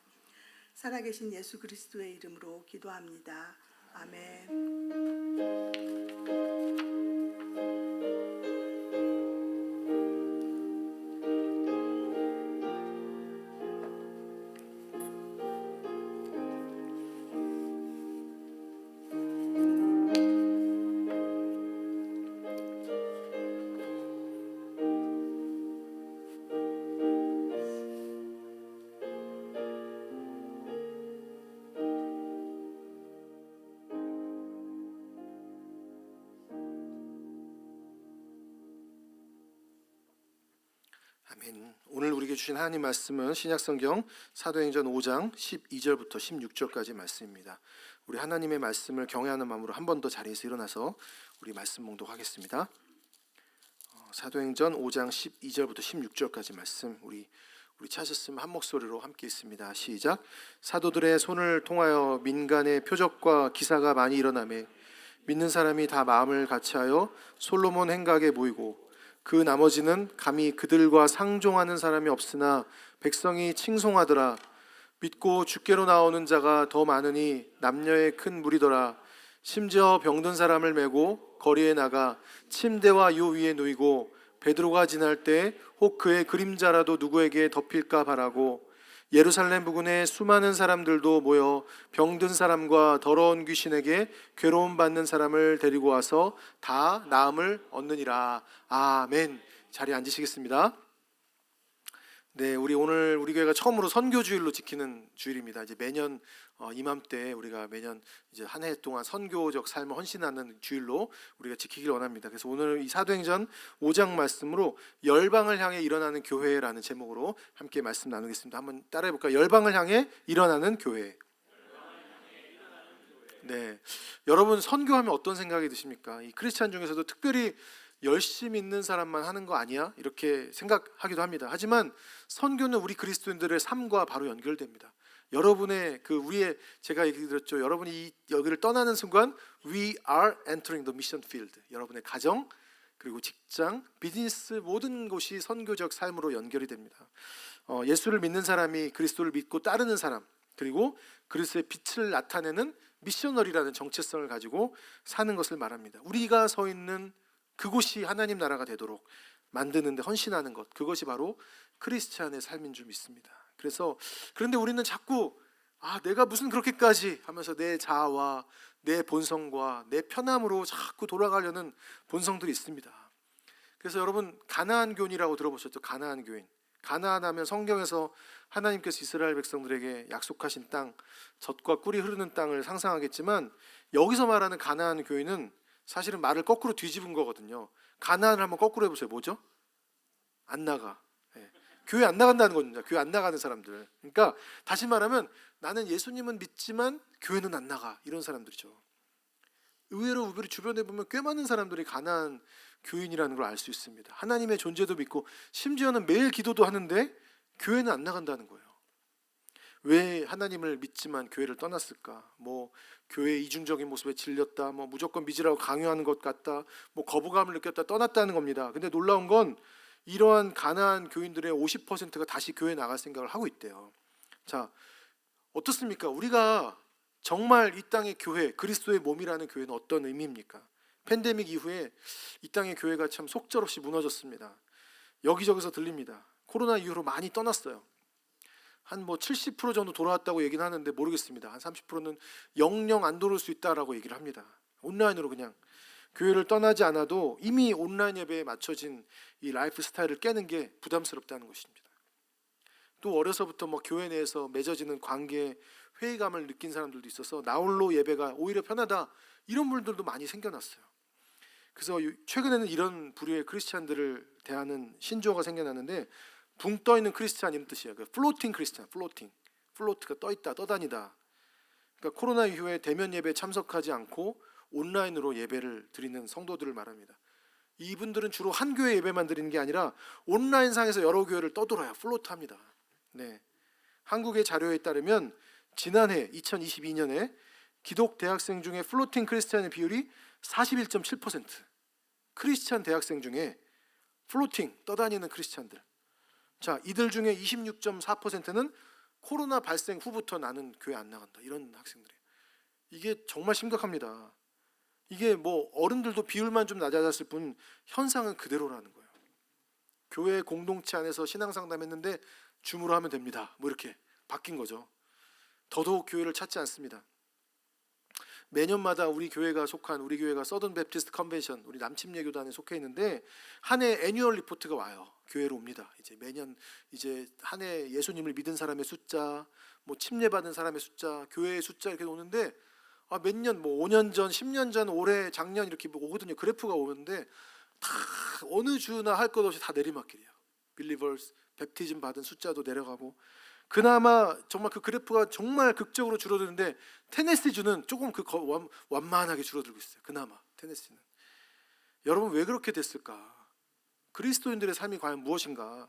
살아계신 예수 그리스도의 이름으로 기도합니다. 아멘. 아멘. 오늘 우리에게 주신 하나님 말씀은 신약성경 사도행전 5장 12절부터 16절까지 말씀입니다. 우리 하나님의 말씀을 경외하는 마음으로 한 번 더 자리에서 일어나서 우리 말씀 봉독하겠습니다. 사도행전 5장 12절부터 16절까지 말씀 우리 찾으시면 한 목소리로 함께 있습니다. 시작. 사도들의 손을 통하여 민간의 표적과 기사가 많이 일어나매 믿는 사람이 다 마음을 같이하여 솔로몬 행각에 모이고 그 나머지는 감히 그들과 상종하는 사람이 없으나 백성이 칭송하더라. 믿고 주께로 나오는 자가 더 많으니 남녀의 큰 무리더라. 심지어 병든 사람을 메고 거리에 나가 침대와 요 위에 누이고 베드로가 지날 때 혹 그의 그림자라도 누구에게 덮일까 바라고 예루살렘 부근에 수많은 사람들도 모여 병든 사람과 더러운 귀신에게 괴로움 받는 사람을 데리고 와서 다 나음을 얻느니라. 아멘. 자리에 앉으시겠습니다. 네, 오늘 우리 교회가 처음으로 선교 주일로 지키는 주일입니다. 이제 매년 이맘때 우리가 매년 이제 한 해 동안 선교적 삶을 헌신하는 주일로 우리가 지키길 원합니다. 그래서 오늘 이 사도행전 5장 말씀으로 열방을 향해 일어나는 교회라는 제목으로 함께 말씀 나누겠습니다. 한번 따라해 볼까요? 열방을 향해 일어나는 교회. 네, 여러분 선교하면 어떤 생각이 드십니까? 이 크리스찬 중에서도 특별히 열심히 있는 사람만 하는 거 아니야? 이렇게 생각하기도 합니다. 하지만 선교는 우리 그리스도인들의 삶과 바로 연결됩니다. 여러분의 제가 얘기 드렸죠. 여러분이 여기를 떠나는 순간 we are entering the mission field. 여러분의 가정 그리고 직장, 비즈니스 모든 곳이 선교적 삶으로 연결이 됩니다. 예수를 믿는 사람이 그리스도를 믿고 따르는 사람 그리고 그리스도의 빛을 나타내는 미셔너리라는 정체성을 가지고 사는 것을 말합니다. 우리가 서 있는 그곳이 하나님 나라가 되도록 만드는데 헌신하는 것, 그것이 바로 크리스찬의 삶인 줄 믿습니다. 그런데 우리는 자꾸 내가 무슨 그렇게까지 하면서 내 자아와 내 본성과 내 편함으로 자꾸 돌아가려는 본성들이 있습니다. 그래서 여러분 가나안 교인이라고 들어보셨죠? 가나안 교인. 가나안하면 성경에서 하나님께서 이스라엘 백성들에게 약속하신 땅, 젖과 꿀이 흐르는 땅을 상상하겠지만 여기서 말하는 가나안 교인은 사실은 말을 거꾸로 뒤집은 거거든요. 가나안을 한번 거꾸로 해보세요. 뭐죠? 안 나가. 네. 교회 안 나간다는 겁니다. 교회 안 나가는 사람들. 그러니까 다시 말하면 나는 예수님은 믿지만 교회는 안 나가. 이런 사람들이죠. 의외로 우리 주변에 보면 꽤 많은 사람들이 가나안 교인이라는 걸 알 수 있습니다. 하나님의 존재도 믿고 심지어는 매일 기도도 하는데 교회는 안 나간다는 거예요. 왜 하나님을 믿지만 교회를 떠났을까? 교회의 이중적인 모습에 질렸다, 무조건 믿으라고 강요하는 것 같다, 거부감을 느꼈다, 떠났다는 겁니다. 근데 놀라운 건 이러한 가나안 교인들의 50%가 다시 교회에 나갈 생각을 하고 있대요. 자, 어떻습니까? 우리가 정말 이 땅의 교회, 그리스도의 몸이라는 교회는 어떤 의미입니까? 팬데믹 이후에 이 땅의 교회가 참 속절없이 무너졌습니다. 여기저기서 들립니다. 코로나 이후로 많이 떠났어요. 한 70% 정도 돌아왔다고 얘기는 하는데 모르겠습니다. 한 30%는 영영 안 돌아올 수 있다라고 얘기를 합니다. 온라인으로 그냥 교회를 떠나지 않아도 이미 온라인 예배에 맞춰진 이 라이프 스타일을 깨는 게 부담스럽다는 것입니다. 또 어려서부터 교회 내에서 맺어지는 관계에 회의감을 느낀 사람들도 있어서 나홀로 예배가 오히려 편하다 이런 분들도 많이 생겨났어요. 그래서 최근에는 이런 부류의 크리스찬들을 대하는 신조어가 생겨났는데 붕 떠 있는 크리스찬 이런 뜻이에요. 그 플로팅 크리스찬, 플로트가 떠 있다, 떠다니다. 그러니까 코로나 이후에 대면 예배에 참석하지 않고 온라인으로 예배를 드리는 성도들을 말합니다. 이분들은 주로 한 교회 예배만 드리는 게 아니라 온라인 상에서 여러 교회를 떠돌아요. 플로트합니다. 네. 한국의 자료에 따르면 지난해 2022년에 기독 대학생 중에 플로팅 크리스찬의 비율이 41.7%. 크리스찬 대학생 중에 플로팅 떠다니는 크리스찬들. 자, 이들 중에 26.4%는 코로나 발생 후부터 나는 교회 안 나간다. 이런 학생들이에요. 이게 정말 심각합니다. 이게 뭐 어른들도 비율만 좀 낮아졌을 뿐 현상은 그대로라는 거예요. 교회 공동체 안에서 신앙 상담했는데 줌으로 하면 됩니다. 뭐 이렇게 바뀐 거죠. 더더욱 교회를 찾지 않습니다. 매년마다 우리 교회가 서던 베프티스트 컨벤션, 우리 남침예교단에 속해 있는데 한 해 애뉴얼 리포트가 와요. 교회로 옵니다. 이제 매년 이제 한 해 예수님을 믿은 사람의 숫자, 뭐 침례 받은 사람의 숫자, 교회의 숫자 이렇게 오는데 몇 년, 뭐 5년 전, 10년 전, 올해, 작년 이렇게 오거든요. 그래프가 오는데 다 어느 주나 할 것 없이 다 내리막길이에요. 빌리버스, 베프티즘 받은 숫자도 내려가고 그나마 정말 그 그래프가 정말 극적으로 줄어드는데 테네시주는 조금 완만하게 줄어들고 있어요. 그나마 테네시는. 여러분 왜 그렇게 됐을까? 그리스도인들의 삶이 과연 무엇인가?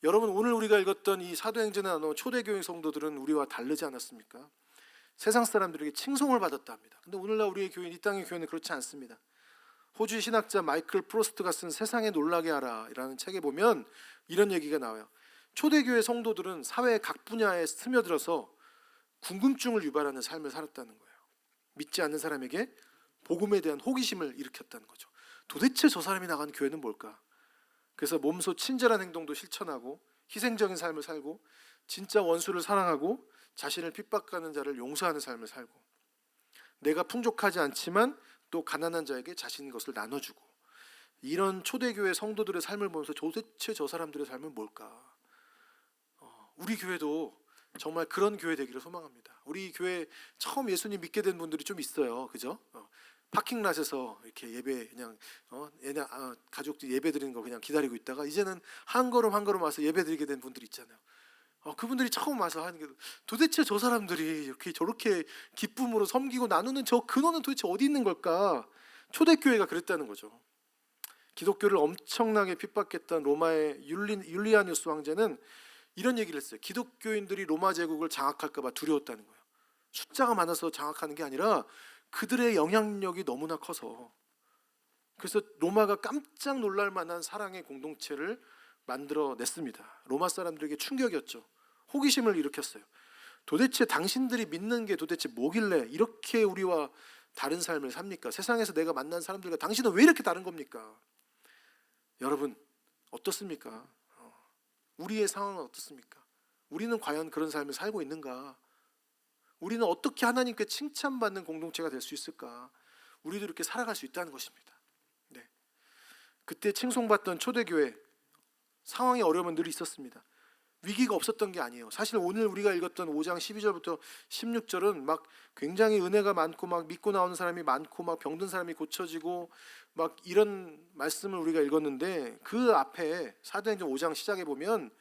여러분 오늘 우리가 읽었던 이 사도행전에 나온 초대교회 성도들은 우리와 다르지 않았습니까? 세상 사람들에게 칭송을 받았다 합니다. 근데 오늘날 우리의 교회, 이 땅의 교회는 그렇지 않습니다. 호주 신학자 마이클 프로스트가 쓴 세상에 놀라게 하라 라는 책에 보면 이런 얘기가 나와요. 초대교회 성도들은 사회 각 분야에 스며들어서 궁금증을 유발하는 삶을 살았다는 거예요. 믿지 않는 사람에게 복음에 대한 호기심을 일으켰다는 거죠. 도대체 저 사람이 나간 교회는 뭘까? 그래서 몸소 친절한 행동도 실천하고 희생적인 삶을 살고 진짜 원수를 사랑하고 자신을 핍박하는 자를 용서하는 삶을 살고 내가 풍족하지 않지만 또 가난한 자에게 자신의 것을 나눠주고 이런 초대교회 성도들의 삶을 보면서 도대체 저 사람들의 삶은 뭘까? 우리 교회도 정말 그런 교회 되기를 소망합니다. 우리 교회 처음 예수님 믿게 된 분들이 좀 있어요, 그죠? 파킹랏에서 이렇게 예배 그냥 가족들 예배 드리는 거 그냥 기다리고 있다가 이제는 한 걸음 한 걸음 와서 예배 드리게 된 분들이 있잖아요. 그분들이 처음 와서 하는 게 도대체 저 사람들이 이렇게 저렇게 기쁨으로 섬기고 나누는 저 근원은 도대체 어디 있는 걸까? 초대교회가 그랬다는 거죠. 기독교를 엄청나게 핍박했던 로마의 율리아누스 황제는 이런 얘기를 했어요. 기독교인들이 로마 제국을 장악할까 봐 두려웠다는 거예요. 숫자가 많아서 장악하는 게 아니라 그들의 영향력이 너무나 커서. 그래서 로마가 깜짝 놀랄 만한 사랑의 공동체를 만들어냈습니다. 로마 사람들에게 충격이었죠. 호기심을 일으켰어요. 도대체 당신들이 믿는 게 도대체 뭐길래 이렇게 우리와 다른 삶을 삽니까? 세상에서 내가 만난 사람들과 당신은 왜 이렇게 다른 겁니까? 여러분 어떻습니까? 우리의 상황은 어떻습니까? 우리는 과연 그런 삶을 살고 있는가? 우리는 어떻게 하나님께 칭찬받는 공동체가 될 수 있을까? 우리도 이렇게 살아갈 수 있다는 것입니다. 네. 그때 칭송받던 초대교회 상황의 어려움은 늘 있었습니다. 위기가 없었던 게 아니에요. 사실 오늘 우리가 읽었던 5장 12절부터 16절은 막 굉장히 은혜가 많고 막 믿고 나오는 사람이 많고 막 병든 사람이 고쳐지고 막 이런 말씀을 우리가 읽었는데 그 앞에 사도행전 5장 시작에 보면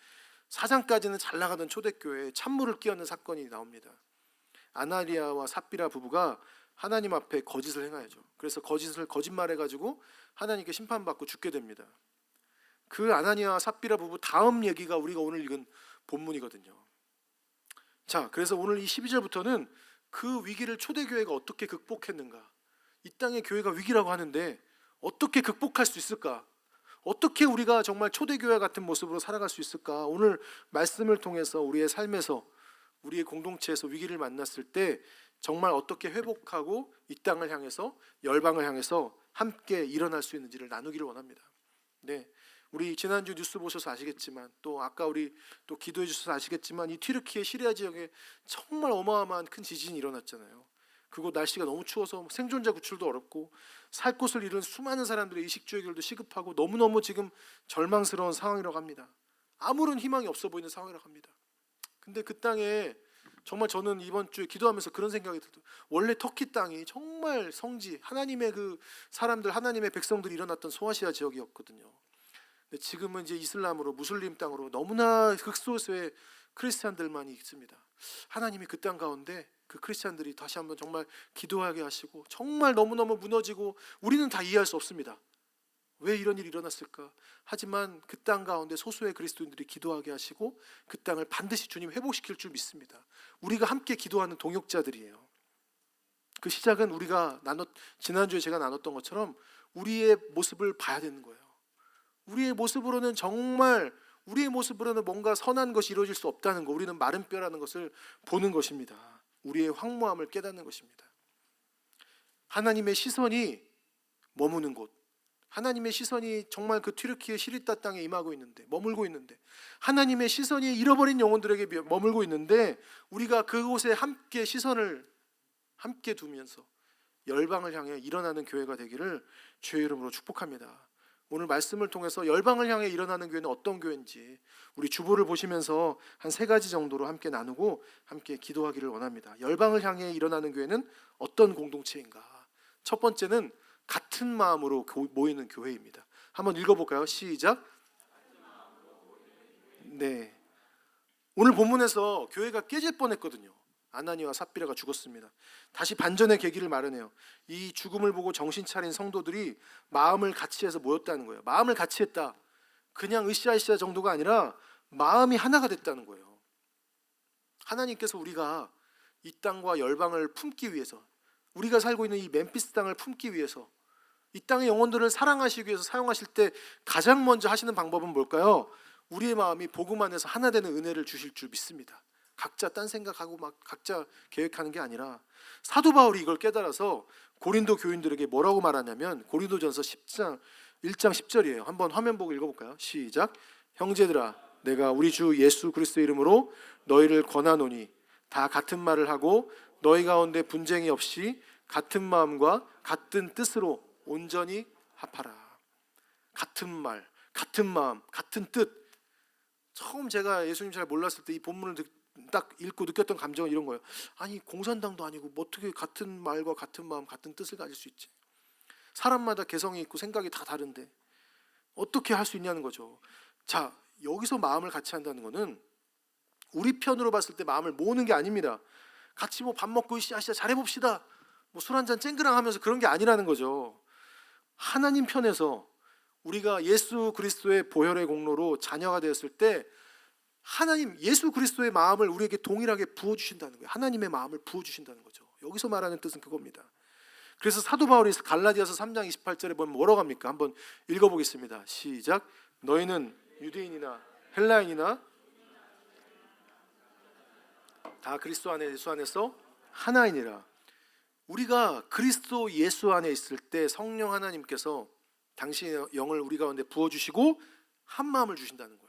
4장까지는 잘 나가던 초대교회에 찬물을 끼얹는 사건이 나옵니다. 아나니아와 삽비라 부부가 하나님 앞에 거짓을 행하죠. 그래서 거짓말해가지고 하나님께 심판받고 죽게 됩니다. 그 아나니아와 삽비라 부부 다음 얘기가 우리가 오늘 읽은 본문이거든요. 자, 그래서 오늘 이 12절부터는 그 위기를 초대교회가 어떻게 극복했는가? 이 땅의 교회가 위기라고 하는데 어떻게 극복할 수 있을까? 어떻게 우리가 정말 초대교회 같은 모습으로 살아갈 수 있을까? 오늘 말씀을 통해서 우리의 삶에서 우리의 공동체에서 위기를 만났을 때 정말 어떻게 회복하고 이 땅을 향해서 열방을 향해서 함께 일어날 수 있는지를 나누기를 원합니다. 네, 우리 지난주 뉴스 보셔서 아시겠지만 또 아까 우리 또 기도해 주셔서 아시겠지만 이 튀르키예 시리아 지역에 정말 어마어마한 큰 지진이 일어났잖아요. 그곳 날씨가 너무 추워서 생존자 구출도 어렵고 살 곳을 잃은 수많은 사람들의 의식주 해결도 시급하고 너무너무 지금 절망스러운 상황이라고 합니다. 아무런 희망이 없어 보이는 상황이라고 합니다. 근데 그 땅에 정말 저는 이번 주에 기도하면서 그런 생각이 들어요. 원래 터키 땅이 정말 성지, 하나님의 그 사람들, 하나님의 백성들이 일어났던 소아시아 지역이었거든요. 근데 지금은 이제 이슬람으로, 무슬림 땅으로 너무나 극소수의 크리스찬들만이 있습니다. 하나님이 그 땅 가운데 그 크리스찬들이 다시 한번 정말 기도하게 하시고, 정말 너무너무 무너지고 우리는 다 이해할 수 없습니다. 왜 이런 일이 일어났을까? 하지만 그 땅 가운데 소수의 그리스도인들이 기도하게 하시고 그 땅을 반드시 주님 회복시킬 줄 믿습니다. 우리가 함께 기도하는 동역자들이에요. 그 시작은 우리가 지난주에 제가 나눴던 것처럼 우리의 모습을 봐야 되는 거예요. 우리의 모습으로는 뭔가 선한 것이 이루어질 수 없다는 거, 우리는 마른 뼈라는 것을 보는 것입니다. 우리의 황무함을 깨닫는 것입니다. 하나님의 시선이 머무는 곳, 하나님의 시선이 정말 그 튀르키예 시리타 땅에 임하고 있는데, 머물고 있는데, 하나님의 시선이 잃어버린 영혼들에게 머물고 있는데, 우리가 그곳에 함께 시선을 함께 두면서 열방을 향해 일어나는 교회가 되기를 주의 이름으로 축복합니다. 오늘 말씀을 통해서 열방을 향해 일어나는 교회는 어떤 교회인지 우리 주보를 보시면서 한 3가지 정도로 함께 나누고 함께 기도하기를 원합니다. 열방을 향해 일어나는 교회는 어떤 공동체인가? 첫 번째는 같은 마음으로 모이는 교회입니다. 한번 읽어볼까요? 시작. 네. 오늘 본문에서 교회가 깨질 뻔했거든요. 아나니와 삽비라가 죽었습니다. 다시 반전의 계기를 마련해요. 이 죽음을 보고 정신 차린 성도들이 마음을 같이 해서 모였다는 거예요. 마음을 같이 했다. 그냥 으쌰으쌰 정도가 아니라 마음이 하나가 됐다는 거예요. 하나님께서 우리가 이 땅과 열방을 품기 위해서, 우리가 살고 있는 이 멤피스 땅을 품기 위해서, 이 땅의 영혼들을 사랑하시기 위해서 사용하실 때 가장 먼저 하시는 방법은 뭘까요? 우리의 마음이 복음 안에서 하나 되는 은혜를 주실 줄 믿습니다. 각자 딴 생각하고 막 각자 계획하는 게 아니라, 사도 바울이 이걸 깨달아서 고린도 교인들에게 뭐라고 말하냐면 고린도전서 1장 10절이에요. 한번 화면 보고 읽어볼까요? 시작. 형제들아, 내가 우리 주 예수 그리스도 이름으로 너희를 권하노니 다 같은 말을 하고 너희 가운데 분쟁이 없이 같은 마음과 같은 뜻으로 온전히 합하라. 같은 말, 같은 마음, 같은 뜻. 처음 제가 예수님 잘 몰랐을 때 이 본문을 딱 읽고 느꼈던 감정은 이런 거예요. 아니, 공산당도 아니고 뭐 어떻게 같은 말과 같은 마음, 같은 뜻을 가질 수 있지? 사람마다 개성이 있고 생각이 다 다른데 어떻게 할 수 있냐는 거죠. 자, 여기서 마음을 같이 한다는 거는 우리 편으로 봤을 때 마음을 모으는 게 아닙니다. 같이 뭐 밥 먹고 으쌰으쌰 잘해봅시다, 뭐 술 한잔 쨍그랑 하면서 그런 게 아니라는 거죠. 하나님 편에서 우리가 예수 그리스도의 보혈의 공로로 자녀가 되었을 때 하나님, 예수 그리스도의 마음을 우리에게 동일하게 부어주신다는 거예요. 하나님의 마음을 부어주신다는 거죠. 여기서 말하는 뜻은 그겁니다. 그래서 사도 바울이 갈라디아서 3장 28절에 보면 뭐라고 합니까? 한번 읽어보겠습니다. 시작. 너희는 유대인이나 헬라인이나 다 그리스도 안에 예수 안에서 하나이니라. 우리가 그리스도 예수 안에 있을 때 성령 하나님께서 당신의 영을 우리 가운데 부어주시고 한 마음을 주신다는 거예요.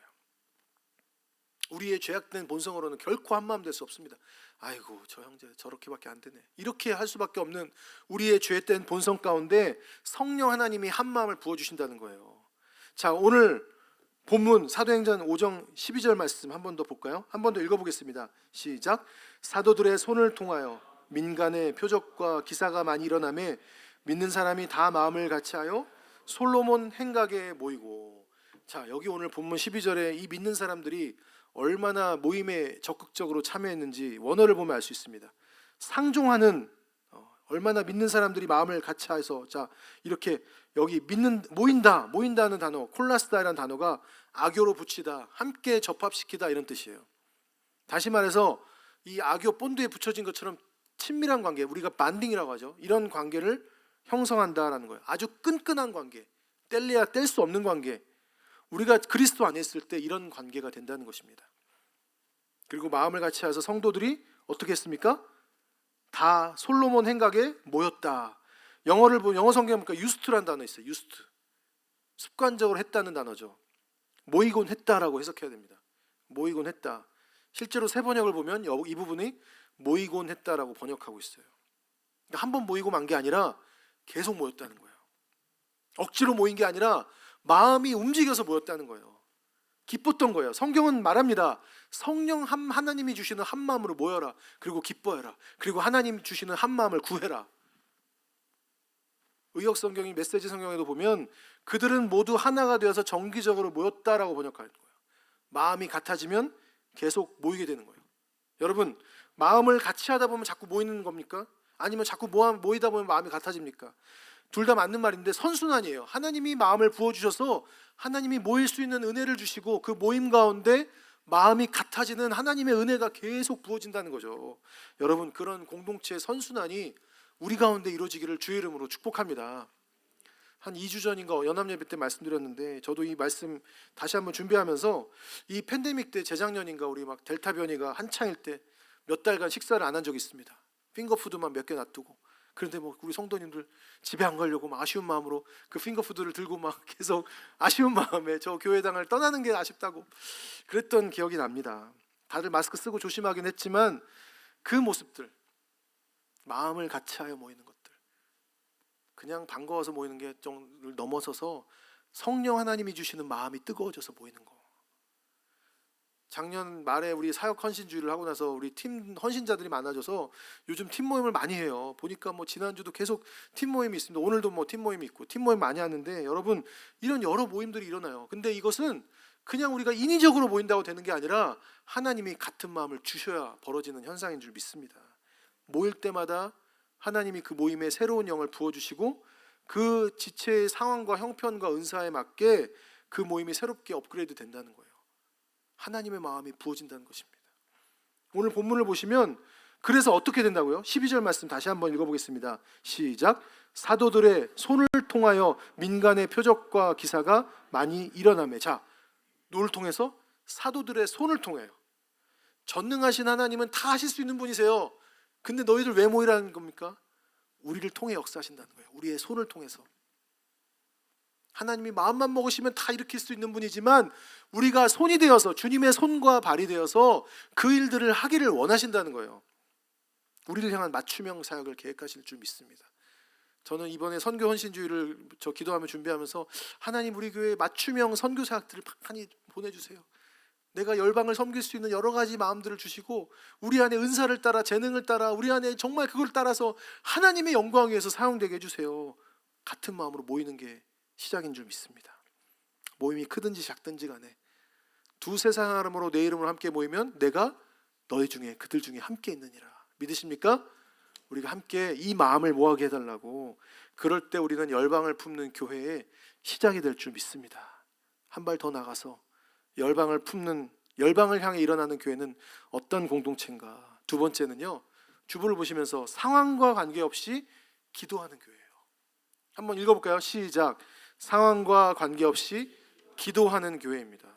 우리의 죄악된 본성으로는 결코 한 마음 될 수 없습니다. 아이고, 저 형제 저렇게밖에 안 되네, 이렇게 할 수밖에 없는 우리의 죄된 본성 가운데 성령 하나님이 한 마음을 부어주신다는 거예요. 자, 오늘 본문 사도행전 5장 12절 말씀 한 번 더 볼까요? 한 번 더 읽어보겠습니다. 시작. 사도들의 손을 통하여 민간의 표적과 기사가 많이 일어나매 믿는 사람이 다 마음을 같이하여 솔로몬 행각에 모이고. 자, 여기 오늘 본문 12절에 이 믿는 사람들이 얼마나 모임에 적극적으로 참여했는지 원어를 보면 알 수 있습니다. 상종하는, 얼마나 믿는 사람들이 마음을 같이해서, 자, 이렇게 여기 모인다는 단어, 콜라스다라는 단어가 아교로 붙이다, 함께 접합시키다 이런 뜻이에요. 다시 말해서 이 아교 본드에 붙여진 것처럼 친밀한 관계, 우리가 반딩이라고 하죠. 이런 관계를 형성한다라는 거예요. 아주 끈끈한 관계, 뗄래야 뗄 수 없는 관계. 우리가 그리스도 안에 있을 때 이런 관계가 된다는 것입니다. 그리고 마음을 같이 해서 성도들이 어떻게 했습니까? 다 솔로몬 행각에 모였다. 영어 성경에 보니까 유스트라는 단어 있어요. 유스트. 습관적으로 했다는 단어죠. 모이곤 했다라고 해석해야 됩니다. 모이곤 했다. 실제로 새 번역을 보면 이 부분이 모이곤 했다라고 번역하고 있어요. 그러니까 한 번 모이고 만 게 아니라 계속 모였다는 거예요. 억지로 모인 게 아니라 마음이 움직여서 모였다는 거예요. 기뻤던 거예요. 성경은 말합니다. 성령 하나님이 주시는 한 마음으로 모여라. 그리고 기뻐해라. 그리고 하나님 주시는 한 마음을 구해라. 의역 성경이 메시지 성경에도 보면 그들은 모두 하나가 되어서 정기적으로 모였다라고 번역하는 거예요. 마음이 같아지면 계속 모이게 되는 거예요. 여러분, 마음을 같이 하다 보면 자꾸 모이는 겁니까? 아니면 자꾸 모이다 보면 마음이 같아집니까? 둘 다 맞는 말인데 선순환이에요. 하나님이 마음을 부어주셔서 하나님이 모일 수 있는 은혜를 주시고 그 모임 가운데 마음이 같아지는 하나님의 은혜가 계속 부어진다는 거죠. 여러분, 그런 공동체의 선순환이 우리 가운데 이루어지기를 주의 이름으로 축복합니다. 한 2주 전인가 연합예배 때 말씀드렸는데 저도 이 말씀 다시 한번 준비하면서 이 팬데믹 때 재작년인가 우리 막 델타 변이가 한창일 때 몇 달간 식사를 안 한 적이 있습니다. 핑거푸드만 몇 개 놔두고. 그런데 뭐 우리 성도님들 집에 안 가려고 막 아쉬운 마음으로 그 핑거푸드를 들고 막 계속 아쉬운 마음에 저 교회당을 떠나는 게 아쉽다고 그랬던 기억이 납니다. 다들 마스크 쓰고 조심하긴 했지만 그 모습들, 마음을 같이하여 모이는 것들, 그냥 반가워서 모이는 게 좀 넘어서서 성령 하나님이 주시는 마음이 뜨거워져서 모이는 거. 작년 말에 우리 사역 헌신주의를 하고 나서 우리 팀 헌신자들이 많아져서 요즘 팀 모임을 많이 해요. 보니까 뭐 지난주도 계속 팀 모임이 있습니다. 오늘도 뭐 팀 모임이 있고 팀 모임 많이 하는데 여러분, 이런 여러 모임들이 일어나요. 근데 이것은 그냥 우리가 인위적으로 모인다고 되는 게 아니라 하나님이 같은 마음을 주셔야 벌어지는 현상인 줄 믿습니다. 모일 때마다 하나님이 그 모임에 새로운 영을 부어주시고 그 지체의 상황과 형편과 은사에 맞게 그 모임이 새롭게 업그레이드 된다는 거예요. 하나님의 마음이 부어진다는 것입니다. 오늘 본문을 보시면 그래서 어떻게 된다고요? 12절 말씀 다시 한번 읽어보겠습니다. 시작. 사도들의 손을 통하여 민간의 표적과 기사가 많이 일어나매. 자, 누굴 통해서? 사도들의 손을 통해요. 전능하신 하나님은 다 하실 수 있는 분이세요. 근데 너희들 왜 모이라는 겁니까? 우리를 통해 역사하신다는 거예요. 우리의 손을 통해서. 하나님이 마음만 먹으시면 다 일으킬 수 있는 분이지만 우리가 손이 되어서 주님의 손과 발이 되어서 그 일들을 하기를 원하신다는 거예요. 우리를 향한 맞춤형 사역을 계획하실 줄 믿습니다. 저는 이번에 선교 헌신주의를 기도하며 준비하면서 하나님 우리 교회에 맞춤형 선교 사역들을 많이 보내주세요. 내가 열방을 섬길 수 있는 여러 가지 마음들을 주시고 우리 안에 은사를 따라 재능을 따라 우리 안에 정말 그걸 따라서 하나님의 영광 위해서 사용되게 해주세요. 같은 마음으로 모이는 게 시작인 줄 믿습니다. 모임이 크든지 작든지 간에 두세 사람으로 내 이름으로 함께 모이면 내가 너희 중에 그들 중에 함께 있느니라. 믿으십니까? 우리가 함께 이 마음을 모아게 해달라고. 그럴 때 우리는 열방을 품는 교회의 시작이 될 줄 믿습니다. 한 발 더 나가서 열방을 향해 일어나는 교회는 어떤 공동체인가. 두 번째는요, 주보를 보시면서 상황과 관계없이 기도하는 교회예요. 한번 읽어볼까요? 시작. 상황과 관계없이 기도하는 교회입니다.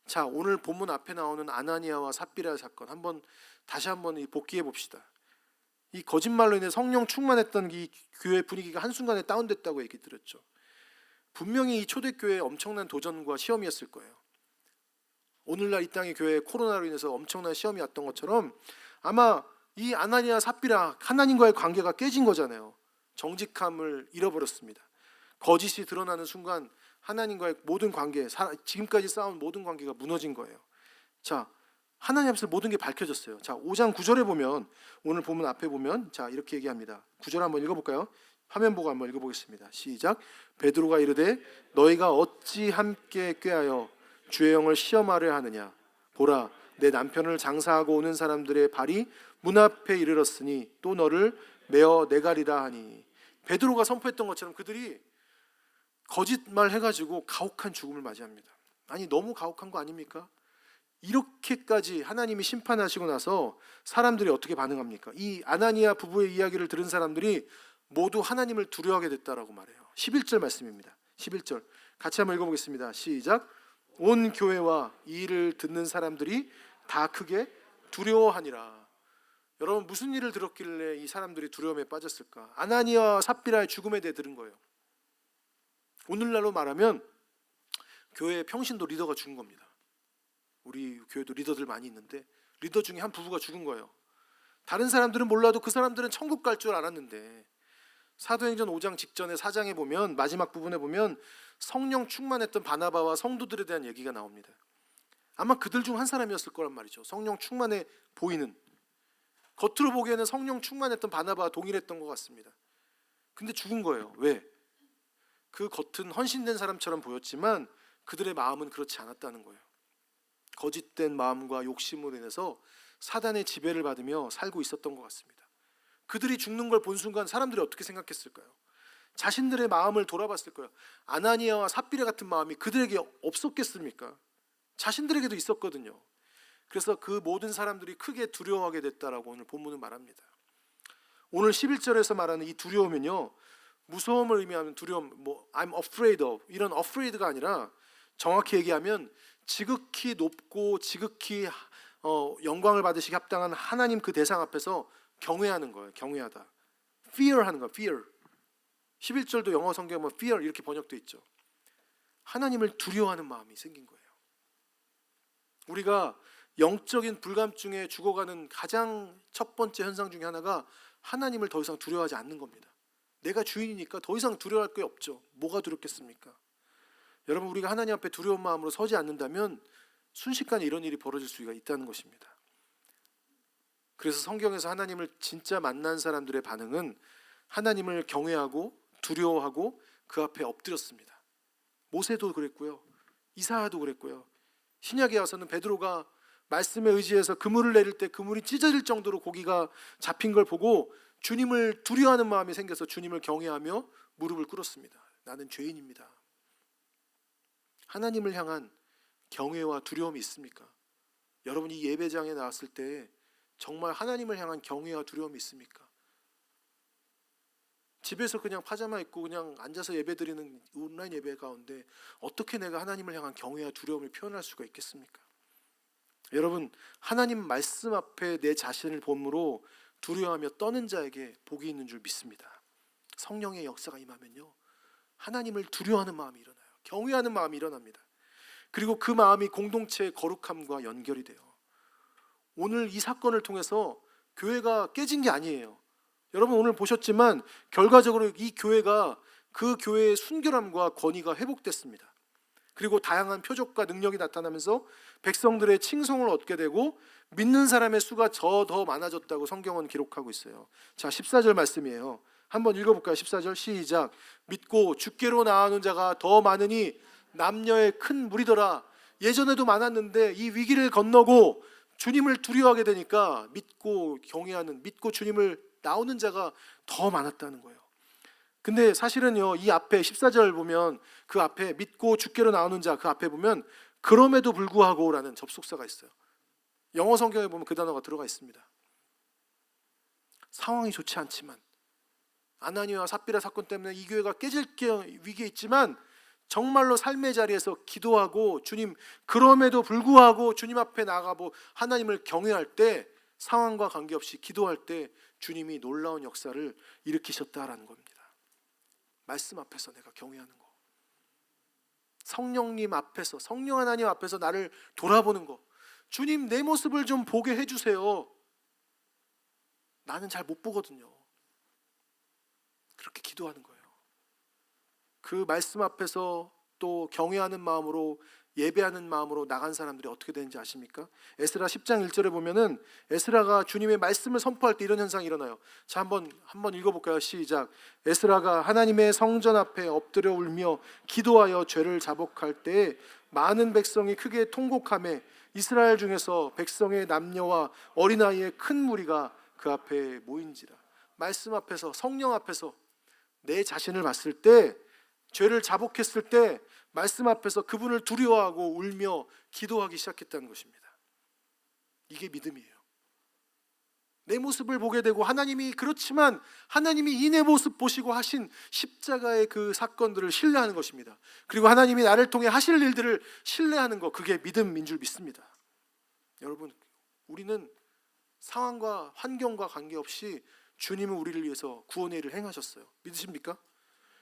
자, 오늘 본문 앞에 나오는 아나니아와 삽비라 사건 다시 한번 복기해 봅시다. 이 거짓말로 인해 성령 충만했던 이 교회 분위기가 한순간에 다운됐다고 얘기 드렸죠. 분명히 이 초대교회의 엄청난 도전과 시험이었을 거예요. 오늘날 이 땅의 교회에 코로나로 인해서 엄청난 시험이 왔던 것처럼 아마 이 아나니아 삽비라 하나님과의 관계가 깨진 거잖아요. 정직함을 잃어버렸습니다. 거짓이 드러나는 순간 하나님과의 모든 관계, 지금까지 쌓은 모든 관계가 무너진 거예요. 자, 하나님 앞에서 모든 게 밝혀졌어요. 자, 5장 9절에 보면, 오늘 본문 앞에 보면 자, 이렇게 얘기합니다. 9절 한번 읽어볼까요? 화면 보고 한번 읽어보겠습니다. 시작. 베드로가 이르되 너희가 어찌 함께 꾀하여 주의 영을 시험하려 하느냐. 보라, 내 남편을 장사하고 오는 사람들의 발이 문 앞에 이르렀으니 또 너를 메어 내가리라 하니. 베드로가 선포했던 것처럼 그들이 거짓말 해가지고 가혹한 죽음을 맞이합니다. 아니, 너무 가혹한 거 아닙니까? 이렇게까지 하나님이 심판하시고 나서 사람들이 어떻게 반응합니까? 이 아나니아 부부의 이야기를 들은 사람들이 모두 하나님을 두려워하게 됐다라고 말해요. 11절 말씀입니다. 11절 같이 한번 읽어보겠습니다. 시작. 온 교회와 이 일을 듣는 사람들이 다 크게 두려워하니라. 여러분, 무슨 일을 들었길래 이 사람들이 두려움에 빠졌을까? 아나니아와 삽비라의 죽음에 대해 들은 거예요. 오늘날로 말하면 교회의 평신도 리더가 죽은 겁니다. 우리 교회도 리더들 많이 있는데 리더 중에 한 부부가 죽은 거예요. 다른 사람들은 몰라도 그 사람들은 천국 갈 줄 알았는데, 사도행전 5장 직전에 4장에 보면, 마지막 부분에 보면 성령 충만했던 바나바와 성도들에 대한 얘기가 나옵니다. 아마 그들 중 한 사람이었을 거란 말이죠. 성령 충만해 보이는, 겉으로 보기에는 성령 충만했던 바나바와 동일했던 것 같습니다. 근데 죽은 거예요. 왜? 그 겉은 헌신된 사람처럼 보였지만 그들의 마음은 그렇지 않았다는 거예요. 거짓된 마음과 욕심으로 인해서 사단의 지배를 받으며 살고 있었던 것 같습니다. 그들이 죽는 걸 본 순간 사람들이 어떻게 생각했을까요? 자신들의 마음을 돌아봤을 거예요. 아나니아와 삽비라 같은 마음이 그들에게 없었겠습니까? 자신들에게도 있었거든요. 그래서 그 모든 사람들이 크게 두려워하게 됐다라고 오늘 본문은 말합니다. 오늘 11절에서 말하는 이 두려움은요, 무서움을 의미하는 두려움, I'm afraid of, 이런 afraid가 아니라 정확히 얘기하면 지극히 높고 지극히 영광을 받으시기 합당한 하나님 그 대상 앞에서 경외하는 거예요. 경외하다. fear하는 거예요. fear. 11절도 영어 성경에 보면 fear 이렇게 번역돼 있죠. 하나님을 두려워하는 마음이 생긴 거예요. 우리가 영적인 불감증에 죽어가는 가장 첫 번째 현상 중에 하나가 하나님을 더 이상 두려워하지 않는 겁니다. 내가 주인이니까 더 이상 두려워할 게 없죠. 뭐가 두렵겠습니까? 여러분, 우리가 하나님 앞에 두려운 마음으로 서지 않는다면 순식간에 이런 일이 벌어질 수가 있다는 것입니다. 그래서 성경에서 하나님을 진짜 만난 사람들의 반응은 하나님을 경외하고 두려워하고 그 앞에 엎드렸습니다. 모세도 그랬고요, 이사야도 그랬고요. 신약에 와서는 베드로가 말씀에 의지해서 그물을 내릴 때 그물이 찢어질 정도로 고기가 잡힌 걸 보고 주님을 두려워하는 마음이 생겨서 주님을 경외하며 무릎을 꿇었습니다. 나는 죄인입니다. 하나님을 향한 경외와 두려움이 있습니까? 여러분이 예배장에 나왔을 때 정말 하나님을 향한 경외와 두려움이 있습니까? 집에서 그냥 파자마 입고 그냥 앉아서 예배드리는 온라인 예배 가운데 어떻게 내가 하나님을 향한 경외와 두려움을 표현할 수가 있겠습니까? 여러분, 하나님 말씀 앞에 내 자신을 본으로 두려워하며 떠는 자에게 복이 있는 줄 믿습니다. 성령의 역사가 임하면요, 하나님을 두려워하는 마음이 일어나요. 경외하는 마음이 일어납니다. 그리고 그 마음이 공동체의 거룩함과 연결이 돼요. 오늘 이 사건을 통해서 교회가 깨진 게 아니에요. 여러분 오늘 보셨지만 결과적으로 이 교회가 그 교회의 순결함과 권위가 회복됐습니다. 그리고 다양한 표적과 능력이 나타나면서 백성들의 칭송을 얻게 되고 믿는 사람의 수가 더 많아졌다고 성경은 기록하고 있어요. 자, 14절 말씀이에요. 한번 읽어볼까요? 14절 시작. 믿고 주께로 나아오는 자가 더 많으니 남녀의 큰 무리더라. 예전에도 많았는데 이 위기를 건너고 주님을 두려워하게 되니까 믿고 경외하는, 믿고 주님을 나오는 자가 더 많았다는 거예요. 근데 사실은요, 이 앞에 14절 보면 그 앞에 믿고 주께로 나오는 자, 그 앞에 보면 그럼에도 불구하고 라는 접속사가 있어요. 영어 성경에 보면 그 단어가 들어가 있습니다. 상황이 좋지 않지만, 아나니아와 삽비라 사건 때문에 이 교회가 깨질 위기에 있지만 정말로 삶의 자리에서 기도하고 주님, 그럼에도 불구하고 주님 앞에 나가고 하나님을 경외할 때, 상황과 관계없이 기도할 때 주님이 놀라운 역사를 일으키셨다라는 겁니다. 말씀 앞에서 내가 경외하는 거, 성령님 앞에서, 성령 하나님 앞에서 나를 돌아보는 거, 주님 내 모습을 좀 보게 해주세요. 나는 잘 못 보거든요. 그렇게 기도하는 거예요. 그 말씀 앞에서 또 경외하는 마음으로, 예배하는 마음으로 나간 사람들이 어떻게 되는지 아십니까? 에스라 10장 1절에 보면은 에스라가 주님의 말씀을 선포할 때 이런 현상이 일어나요. 자, 한번 읽어볼까요? 시작. 에스라가 하나님의 성전 앞에 엎드려 울며 기도하여 죄를 자복할 때 많은 백성이 크게 통곡하며 이스라엘 중에서 백성의 남녀와 어린아이의 큰 무리가 그 앞에 모인지라. 말씀 앞에서, 성령 앞에서 내 자신을 봤을 때, 죄를 자복했을 때 말씀 앞에서 그분을 두려워하고 울며 기도하기 시작했다는 것입니다. 이게 믿음이에요. 내 모습을 보게 되고, 하나님이 그렇지만 하나님이 이 내 모습 보시고 하신 십자가의 그 사건들을 신뢰하는 것입니다. 그리고 하나님이 나를 통해 하실 일들을 신뢰하는 것, 그게 믿음인 줄 믿습니다. 여러분, 우리는 상황과 환경과 관계없이 주님은 우리를 위해서 구원의 일을 행하셨어요. 믿으십니까?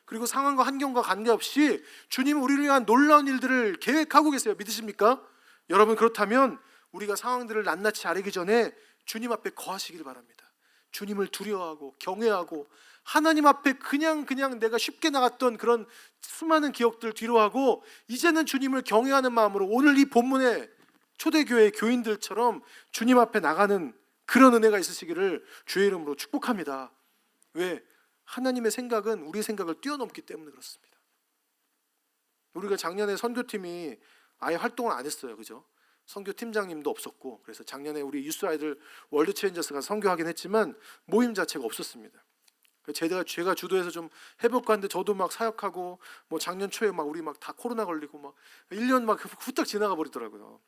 그리고 상황과 환경과 관계없이 주님은 우리를 위한 놀라운 일들을 계획하고 계세요. 믿으십니까? 여러분, 그렇다면 우리가 상황들을 낱낱이 아뢰기 전에 주님 앞에 거하시길 바랍니다. 주님을 두려워하고 경외하고 하나님 앞에 그냥 내가 쉽게 나갔던 그런 수많은 기억들 뒤로하고 이제는 주님을 경외하는 마음으로 오늘 이 본문에 초대교회 교인들처럼 주님 앞에 나가는 그런 은혜가 있으시기를 주의 이름으로 축복합니다. 왜? 하나님의 생각은 우리의 생각을 뛰어넘기 때문에 그렇습니다. 우리가 작년에 선교팀이 아예 활동을 안 했어요. 그죠? 선교팀장님도 없었고, 그래서 작년에 우리 유스 아이들 월드 체인저스가 선교하긴 했지만 모임 자체가 없었습니다. 제가 주도해서 좀 해볼까 하는데 저도 막 사역하고 뭐 작년 초에 막 우리 막 다 코로나 걸리고 막 1년 막 후딱 지나가 버리더라고요.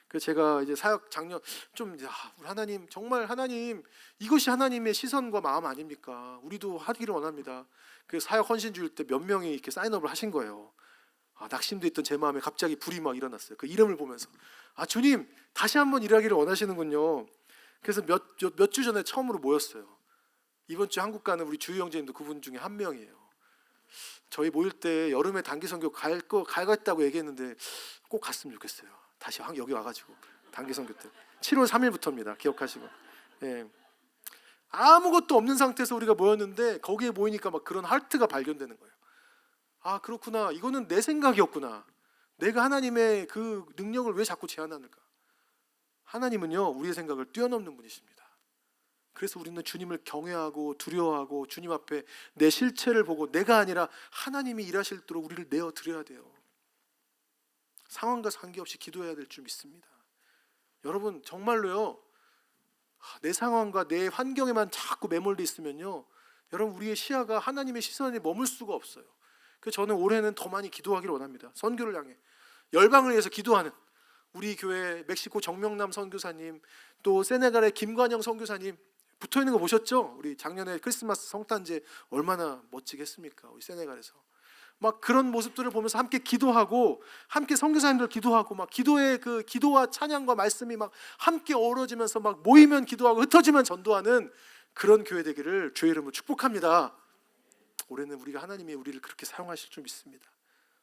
그래서 제가 이제 사역 작년 좀 우리 하나님 정말 하나님 이것이 하나님의 시선과 마음 아닙니까? 우리도 하기를 원합니다. 그 사역 헌신 주일 때 몇 명이 이렇게 사인업을 하신 거예요. 낙심도 있던 제 마음에 갑자기 불이 막 일어났어요. 그 이름을 보면서 주님 다시 한번 일하기를 원하시는군요. 그래서 몇 주 전에 처음으로 모였어요. 이번 주 한국 가는 우리 주희 형제님도 그분 중에 한 명이에요. 저희 모일 때 여름에 단기 선교 가겠다고 얘기했는데 꼭 갔으면 좋겠어요. 다시 여기 와가지고 단기 선교 때 7월 3일부터입니다. 기억하시고. 예. 아무것도 없는 상태에서 우리가 모였는데 거기에 모이니까 막 그런 하트가 발견되는 거예요. 그렇구나. 이거는 내 생각이었구나. 내가 하나님의 그 능력을 왜 자꾸 제한하는가? 하나님은요 우리의 생각을 뛰어넘는 분이십니다. 그래서 우리는 주님을 경외하고 두려워하고 주님 앞에 내 실체를 보고 내가 아니라 하나님이 일하실도록 우리를 내어 드려야 돼요. 상황과 상관없이 기도해야 될 줄 믿습니다. 여러분 정말로요 내 상황과 내 환경에만 자꾸 매몰돼 있으면요 여러분 우리의 시야가 하나님의 시선에 머물 수가 없어요. 그래서 저는 올해는 더 많이 기도하기를 원합니다. 선교를 향해 열방을 위해서 기도하는 우리 교회 멕시코 정명남 선교사님, 또 세네갈의 김관영 선교사님 붙어있는 거 보셨죠? 우리 작년에 크리스마스 성탄제 얼마나 멋지게 했습니까? 우리 세네갈에서 막 그런 모습들을 보면서 함께 기도하고 함께 선교사님들 기도하고 막 기도의 그 기도와 찬양과 말씀이 막 함께 어우러지면서 막 모이면 기도하고 흩어지면 전도하는 그런 교회 되기를 주의 이름으로 축복합니다. 올해는 우리가 하나님이 우리를 그렇게 사용하실 줄 믿습니다.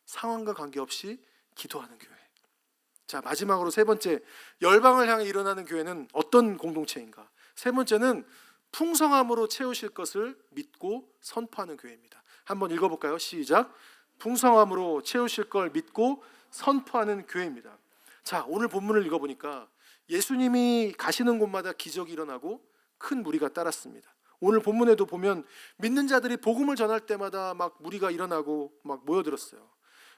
상황과 관계없이 기도하는 교회. 자, 마지막으로 세 번째, 열방을 향해 일어나는 교회는 어떤 공동체인가? 세 번째는 풍성함으로 채우실 것을 믿고 선포하는 교회입니다. 한번 읽어볼까요? 시작. 풍성함으로 채우실 걸 믿고 선포하는 교회입니다. 자, 오늘 본문을 읽어보니까 예수님이 가시는 곳마다 기적이 일어나고 큰 무리가 따랐습니다. 오늘 본문에도 보면 믿는 자들이 복음을 전할 때마다 막 무리가 일어나고 막 모여들었어요.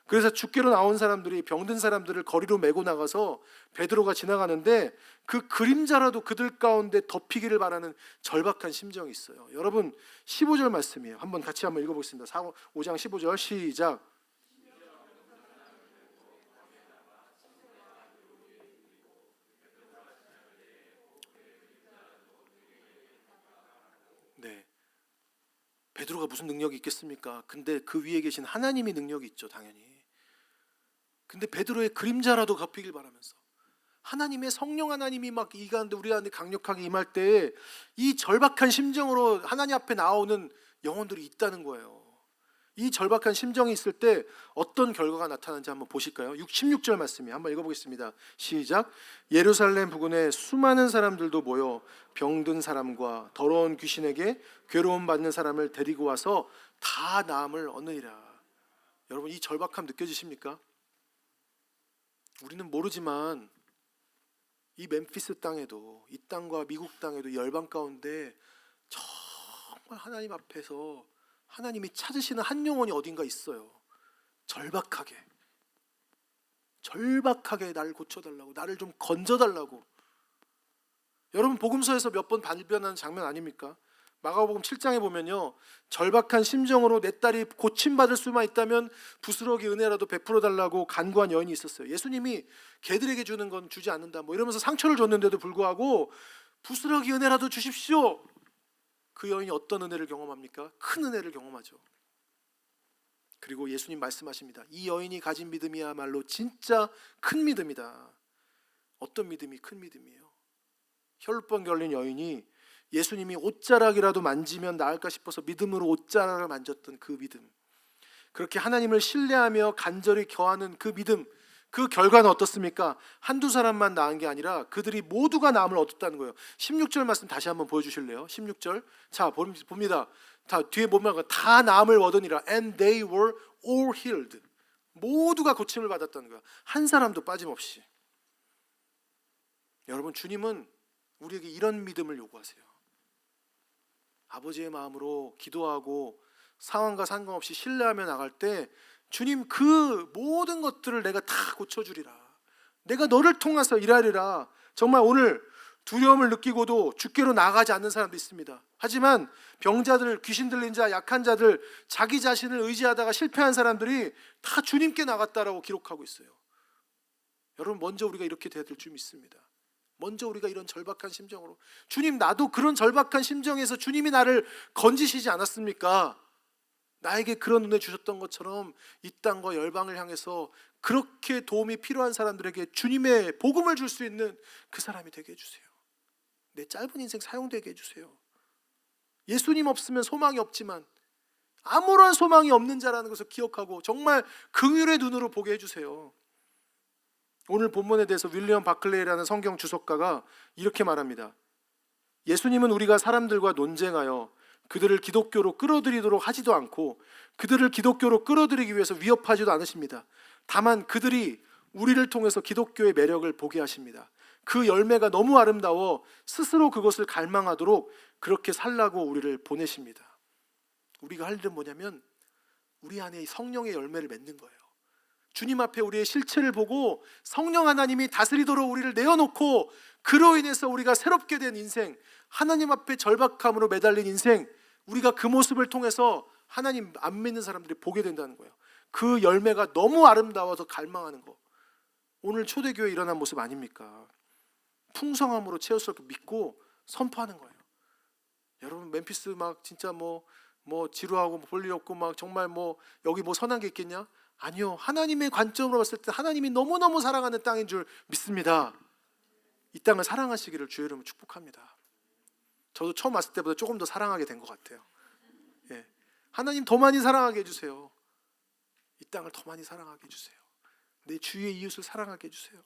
그래서 죽기로 나온 사람들이 병든 사람들을 거리로 메고 나가서 베드로가 지나가는데 그 그림자라도 그들 가운데 덮이기를 바라는 절박한 심정이 있어요. 여러분 15절 말씀이에요. 한번 같이 한번 읽어보겠습니다. 5장 15절 시작. 네, 베드로가 무슨 능력이 있겠습니까? 근데 그 위에 계신 하나님이 능력이 있죠, 당연히. 근데 베드로의 그림자라도 덮이길 바라면서 하나님의 성령 하나님이 막 이 가운데 우리 가운데 강력하게 임할 때 이 절박한 심정으로 하나님 앞에 나오는 영혼들이 있다는 거예요. 이 절박한 심정이 있을 때 어떤 결과가 나타나는지 한번 보실까요? 16절 말씀이 한번 읽어보겠습니다. 시작. 예루살렘 부근에 수많은 사람들도 모여 병든 사람과 더러운 귀신에게 괴로움 받는 사람을 데리고 와서 다 나음을 얻느니라. 여러분 이 절박함 느껴지십니까? 우리는 모르지만 이 멤피스 땅에도 이 땅과 미국 땅에도 열방 가운데 정말 하나님 앞에서 하나님이 찾으시는 한 영혼이 어딘가 있어요. 절박하게 나를 고쳐달라고, 나를 좀 건져달라고. 여러분 복음서에서 몇 번 발견하는 장면 아닙니까? 마가복음 7장에 보면요, 절박한 심정으로 내 딸이 고침받을 수만 있다면 부스러기 은혜라도 베풀어 달라고 간구한 여인이 있었어요. 예수님이 개들에게 주는 건 주지 않는다 뭐 이러면서 상처를 줬는데도 불구하고 부스러기 은혜라도 주십시오. 그 여인이 어떤 은혜를 경험합니까? 큰 은혜를 경험하죠. 그리고 예수님 말씀하십니다. 이 여인이 가진 믿음이야말로 진짜 큰 믿음이다. 어떤 믿음이 큰 믿음이에요? 혈루병 걸린 여인이 예수님이 옷자락이라도 만지면 나을까 싶어서 믿음으로 옷자락을 만졌던 그 믿음, 그렇게 하나님을 신뢰하며 간절히 겨하는 그 믿음, 그 결과는 어떻습니까? 한두 사람만 나은 게 아니라 그들이 모두가 나음을 얻었다는 거예요. 16절 말씀 다시 한번 보여주실래요? 16절. 자, 봅니다. 다 뒤에 보면 다 나음을 얻으니라. And they were all healed. 모두가 고침을 받았다는 거야. 한 사람도 빠짐없이. 여러분, 주님은 우리에게 이런 믿음을 요구하세요. 아버지의 마음으로 기도하고 상황과 상관없이 신뢰하며 나갈 때 주님 그 모든 것들을 내가 다 고쳐주리라. 내가 너를 통해서 일하리라. 정말 오늘 두려움을 느끼고도 주께로 나가지 않는 사람도 있습니다. 하지만 병자들, 귀신 들린 자, 약한 자들, 자기 자신을 의지하다가 실패한 사람들이 다 주님께 나갔다라고 기록하고 있어요. 여러분, 먼저 우리가 이렇게 돼야 될 줄 믿습니다. 먼저 우리가 이런 절박한 심정으로, 주님, 나도 그런 절박한 심정에서 주님이 나를 건지시지 않았습니까? 나에게 그런 은혜 주셨던 것처럼 이 땅과 열방을 향해서 그렇게 도움이 필요한 사람들에게 주님의 복음을 줄 수 있는 그 사람이 되게 해주세요. 내 짧은 인생 사용되게 해주세요. 예수님 없으면 소망이 없지만 아무런 소망이 없는 자라는 것을 기억하고 정말 긍휼의 눈으로 보게 해주세요. 오늘 본문에 대해서 윌리엄 바클레이라는 성경 주석가가 이렇게 말합니다. 예수님은 우리가 사람들과 논쟁하여 그들을 기독교로 끌어들이도록 하지도 않고 그들을 기독교로 끌어들이기 위해서 위협하지도 않으십니다. 다만 그들이 우리를 통해서 기독교의 매력을 보게 하십니다. 그 열매가 너무 아름다워 스스로 그것을 갈망하도록 그렇게 살라고 우리를 보내십니다. 우리가 할 일은 뭐냐면 우리 안에 성령의 열매를 맺는 거예요. 주님 앞에 우리의 실체를 보고 성령 하나님이 다스리도록 우리를 내어놓고 그로 인해서 우리가 새롭게 된 인생, 하나님 앞에 절박함으로 매달린 인생, 우리가 그 모습을 통해서 하나님 안 믿는 사람들이 보게 된다는 거예요. 그 열매가 너무 아름다워서 갈망하는 거. 오늘 초대교회에 일어난 모습 아닙니까? 풍성함으로 채워스럽게 믿고 선포하는 거예요. 여러분, 멤피스 막 진짜 뭐 지루하고 볼 일 없고 막 정말 여기 선한 게 있겠냐? 아니요. 하나님의 관점으로 봤을 때 하나님이 너무너무 사랑하는 땅인 줄 믿습니다. 이 땅을 사랑하시기를 주의 이름으로 축복합니다. 저도 처음 왔을 때보다 조금 더 사랑하게 된 것 같아요. 예. 하나님 더 많이 사랑하게 해주세요. 이 땅을 더 많이 사랑하게 해주세요. 내 주위의 이웃을 사랑하게 해주세요.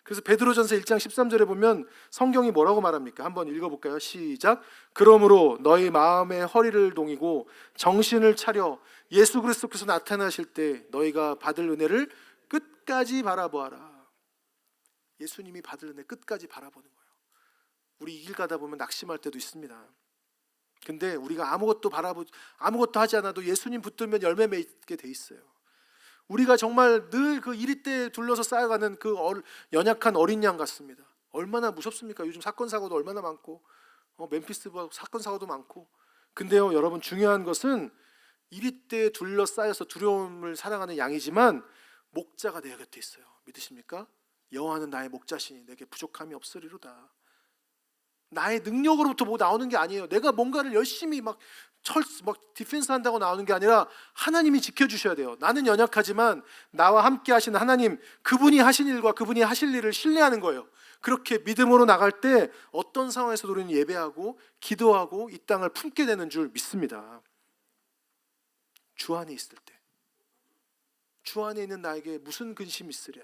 그래서 베드로전서 1장 13절에 보면 성경이 뭐라고 말합니까? 한번 읽어볼까요? 시작. 그러므로 너희 마음의 허리를 동이고 정신을 차려 예수 그리스도께서 나타나실 때 너희가 받을 은혜를 끝까지 바라보아라. 예수님이 받을 은혜 끝까지 바라보는 거예요. 우리 이 길 가다 보면 낙심할 때도 있습니다. 근데 우리가 아무것도 하지 않아도 예수님 붙들면 열매 맺게 돼 있어요. 우리가 정말 늘 그 이리대에 둘러서 쌓여가는 그 연약한 어린 양 같습니다. 얼마나 무섭습니까? 요즘 사건 사고도 얼마나 많고 멤피스 사건 사고도 많고. 근데요, 여러분, 중요한 것은 이리대에 둘러싸여서 두려움을 사랑하는 양이지만 목자가 내 곁에 있어요. 믿으십니까? 여호와는 나의 목자시니 내게 부족함이 없으리로다. 나의 능력으로부터 나오는 게 아니에요. 내가 뭔가를 열심히 막 디펜스 한다고 나오는 게 아니라 하나님이 지켜주셔야 돼요. 나는 연약하지만 나와 함께 하시는 하나님, 그분이 하신 일과 그분이 하실 일을 신뢰하는 거예요. 그렇게 믿음으로 나갈 때 어떤 상황에서도 우리는 예배하고 기도하고 이 땅을 품게 되는 줄 믿습니다. 주 안에 있을 때, 주 안에 있는 나에게 무슨 근심이 있으랴.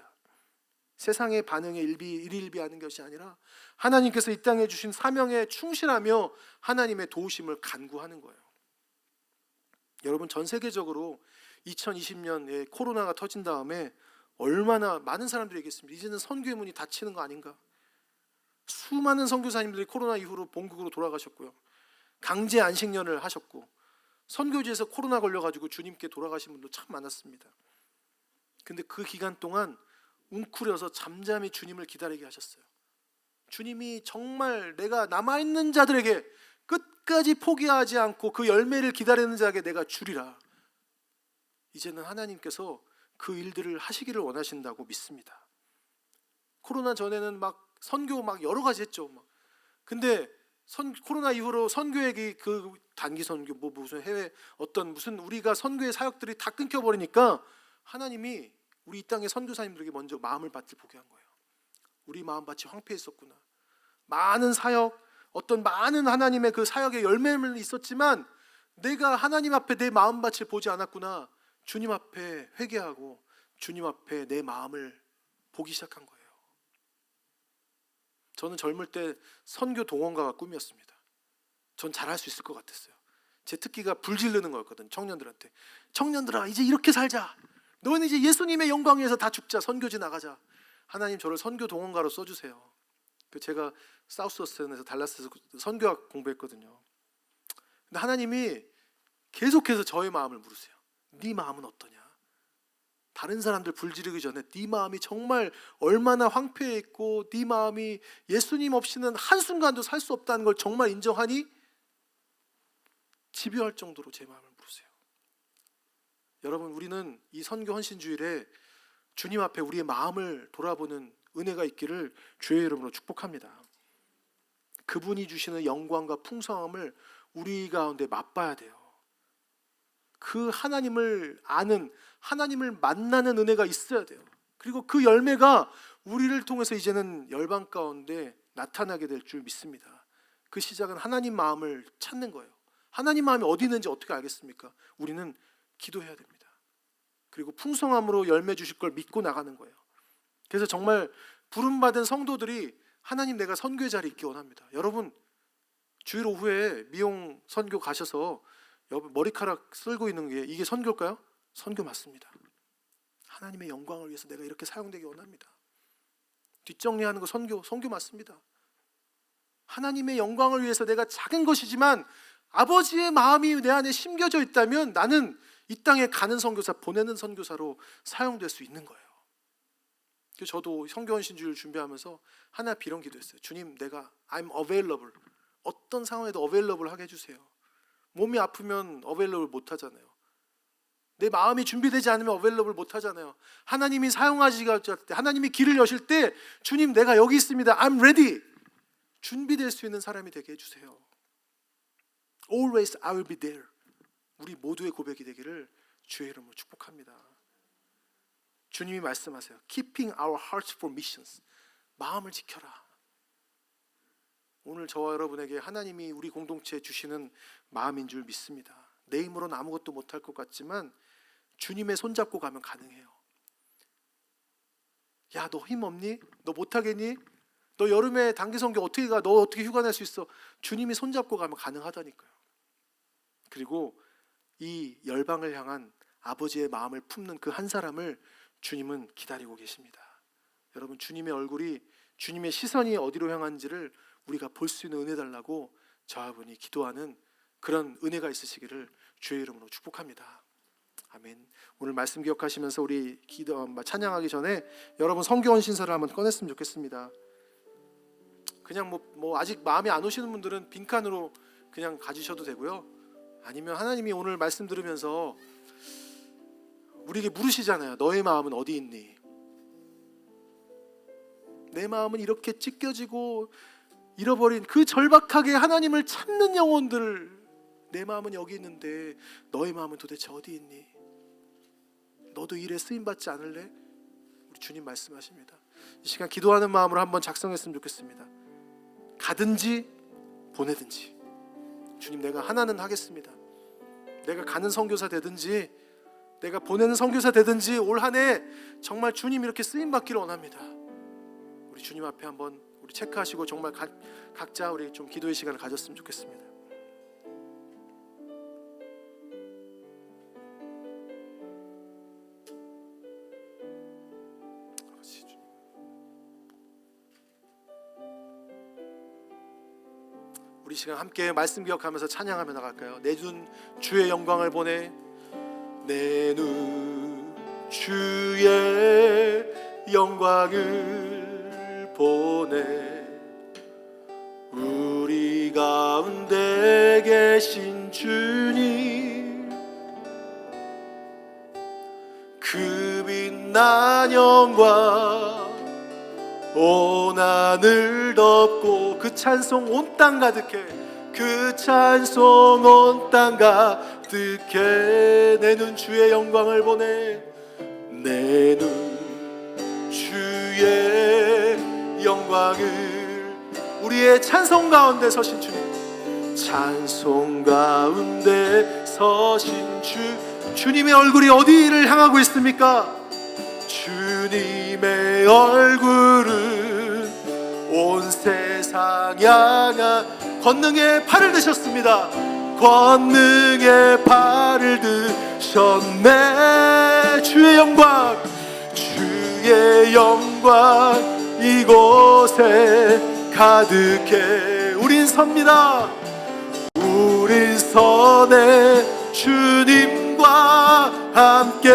세상의 반응에 일희일비하는 것이 아니라 하나님께서 이 땅에 주신 사명에 충실하며 하나님의 도우심을 간구하는 거예요. 여러분, 전 세계적으로 2020년에 코로나가 터진 다음에 얼마나 많은 사람들이 얘기했습니다. 이제는 선교의 문이 닫히는 거 아닌가. 수많은 선교사님들이 코로나 이후로 본국으로 돌아가셨고요. 강제 안식년을 하셨고 선교지에서 코로나 걸려가지고 주님께 돌아가신 분도 참 많았습니다. 근데 그 기간 동안 웅크려서 잠잠히 주님을 기다리게 하셨어요. 주님이 정말 내가 남아있는 자들에게 끝까지 포기하지 않고 그 열매를 기다리는 자에게 내가 주리라. 이제는 하나님께서 그 일들을 하시기를 원하신다고 믿습니다. 코로나 전에는 선교 여러 가지 했죠. 근데 코로나 이후로 선교의 그 단기 선교 무슨 해외 무슨 우리가 선교의 사역들이 다 끊겨버리니까 하나님이 우리 이 땅의 선교사님들에게 먼저 마음을 밭을 보게 한 거예요. 우리 마음밭이 황폐했었구나. 많은 사역, 많은 하나님의 그 사역의 열매는 있었지만 내가 하나님 앞에 내 마음밭을 보지 않았구나. 주님 앞에 회개하고 주님 앞에 내 마음을 보기 시작한 거예요. 저는 젊을 때 선교 동원가가 꿈이었습니다. 전 잘할 수 있을 것 같았어요. 제 특기가 불 지르는 거였거든. 청년들한테. 청년들아, 이제 이렇게 살자. 너희는 이제 예수님의 영광 위해서 다 죽자. 선교지 나가자. 하나님 저를 선교 동원가로 써주세요. 제가 사우스어스턴에서 달라스에서 선교학 공부했거든요. 근데 하나님이 계속해서 저의 마음을 물으세요. 네 마음은 어떠냐? 다른 사람들 불지르기 전에 네 마음이 정말 얼마나 황폐해 있고 네 마음이 예수님 없이는 한순간도 살 수 없다는 걸 정말 인정하니? 집요할 정도로 제 마음을 물으세요. 여러분, 우리는 이 선교 헌신주일에 주님 앞에 우리의 마음을 돌아보는 은혜가 있기를 주의 이름으로 축복합니다. 그분이 주시는 영광과 풍성함을 우리 가운데 맛봐야 돼요. 그 하나님을 아는, 하나님을 만나는 은혜가 있어야 돼요. 그리고 그 열매가 우리를 통해서 이제는 열방 가운데 나타나게 될 줄 믿습니다. 그 시작은 하나님 마음을 찾는 거예요. 하나님 마음이 어디 있는지 어떻게 알겠습니까? 우리는 기도해야 됩니다. 그리고 풍성함으로 열매 주실 걸 믿고 나가는 거예요. 그래서 정말 부름받은 성도들이 하나님, 내가 선교의 자리에 있기 원합니다. 여러분, 주일 오후에 미용 선교 가셔서 머리카락 쓸고 있는 게 이게 선교일까요? 선교 맞습니다. 하나님의 영광을 위해서 내가 이렇게 사용되기 원합니다. 뒷정리하는 거 선교 맞습니다. 하나님의 영광을 위해서 내가 작은 것이지만 아버지의 마음이 내 안에 심겨져 있다면 나는 이 땅에 가는 선교사, 보내는 선교사로 사용될 수 있는 거예요. 저도 선교헌신주의를 준비하면서 하나 비런 기도했어요. 주님, 내가 I'm available, 어떤 상황에도 available 하게 해주세요. 몸이 아프면 available 못 하잖아요. 내 마음이 준비되지 않으면 available 못 하잖아요. 하나님이 사용하시가 때, 하나님이 길을 여실 때 주님, 내가 여기 있습니다. I'm ready. 준비될 수 있는 사람이 되게 해주세요. Always I will be there. 우리 모두의 고백이 되기를 주의 이름으로 축복합니다. 주님이 말씀하세요. Keeping our hearts for missions. 마음을 지켜라. 오늘 저와 여러분에게 하나님이 우리 공동체에 주시는 마음인 줄 믿습니다. 내 힘으로는 아무것도 못할 것 같지만 주님의 손잡고 가면 가능해요. 야, 너 힘 없니? 너 못하겠니? 너 여름에 단기 선교 어떻게 가? 너 어떻게 휴가 낼 수 있어? 주님이 손잡고 가면 가능하다니까요. 그리고 이 열방을 향한 아버지의 마음을 품는 그 한 사람을 주님은 기다리고 계십니다. 여러분, 주님의 얼굴이, 주님의 시선이 어디로 향한지를 우리가 볼 수 있는 은혜 달라고 저하분이 기도하는 그런 은혜가 있으시기를 주의 이름으로 축복합니다. 아멘. 오늘 말씀 기억하시면서 우리 찬양하기 전에 여러분 선교헌 신사를 한번 꺼냈으면 좋겠습니다. 그냥 뭐 아직 마음이 안 오시는 분들은 빈칸으로 그냥 가주셔도 되고요. 아니면 하나님이 오늘 말씀 들으면서 우리에게 물으시잖아요. 너의 마음은 어디 있니? 내 마음은 이렇게 찢겨지고 잃어버린 그 절박하게 하나님을 찾는 영혼들, 내 마음은 여기 있는데 너의 마음은 도대체 어디 있니? 너도 일에 쓰임받지 않을래? 우리 주님 말씀하십니다. 이 시간 기도하는 마음으로 한번 작성했으면 좋겠습니다. 가든지 보내든지 주님, 내가 하나는 하겠습니다. 내가 가는 선교사 되든지 내가 보내는 선교사 되든지 올 한 해 정말 주님 이렇게 쓰임받기를 원합니다. 우리 주님 앞에 한번 우리 체크하시고 정말 각자 우리 좀 기도의 시간을 가졌으면 좋겠습니다. 우리 시간 함께 말씀 기억하면서 찬양하며 나갈까요? 내 눈 주의 영광을 보내, 내 눈 주의 영광을 보내, 우리 가운데 계신 주님, 그 빛난 영광 온 하늘 덮고, 그 찬송 온 땅 가득해, 그 찬송 온 땅 가득해. 내 눈 주의 영광을 보내, 내 눈 주의 영광을, 우리의 찬송 가운데 서신 주님, 찬송 가운데 서신 주님의 얼굴이 어디를 향하고 있습니까? 주님의 얼굴은 온 세상 향한 권능의 팔을 드셨습니다. 권능의 팔을 드셨네. 주의 영광, 주의 영광 이곳에 가득해. 우린 섭니다. 우린 선에 주님과 함께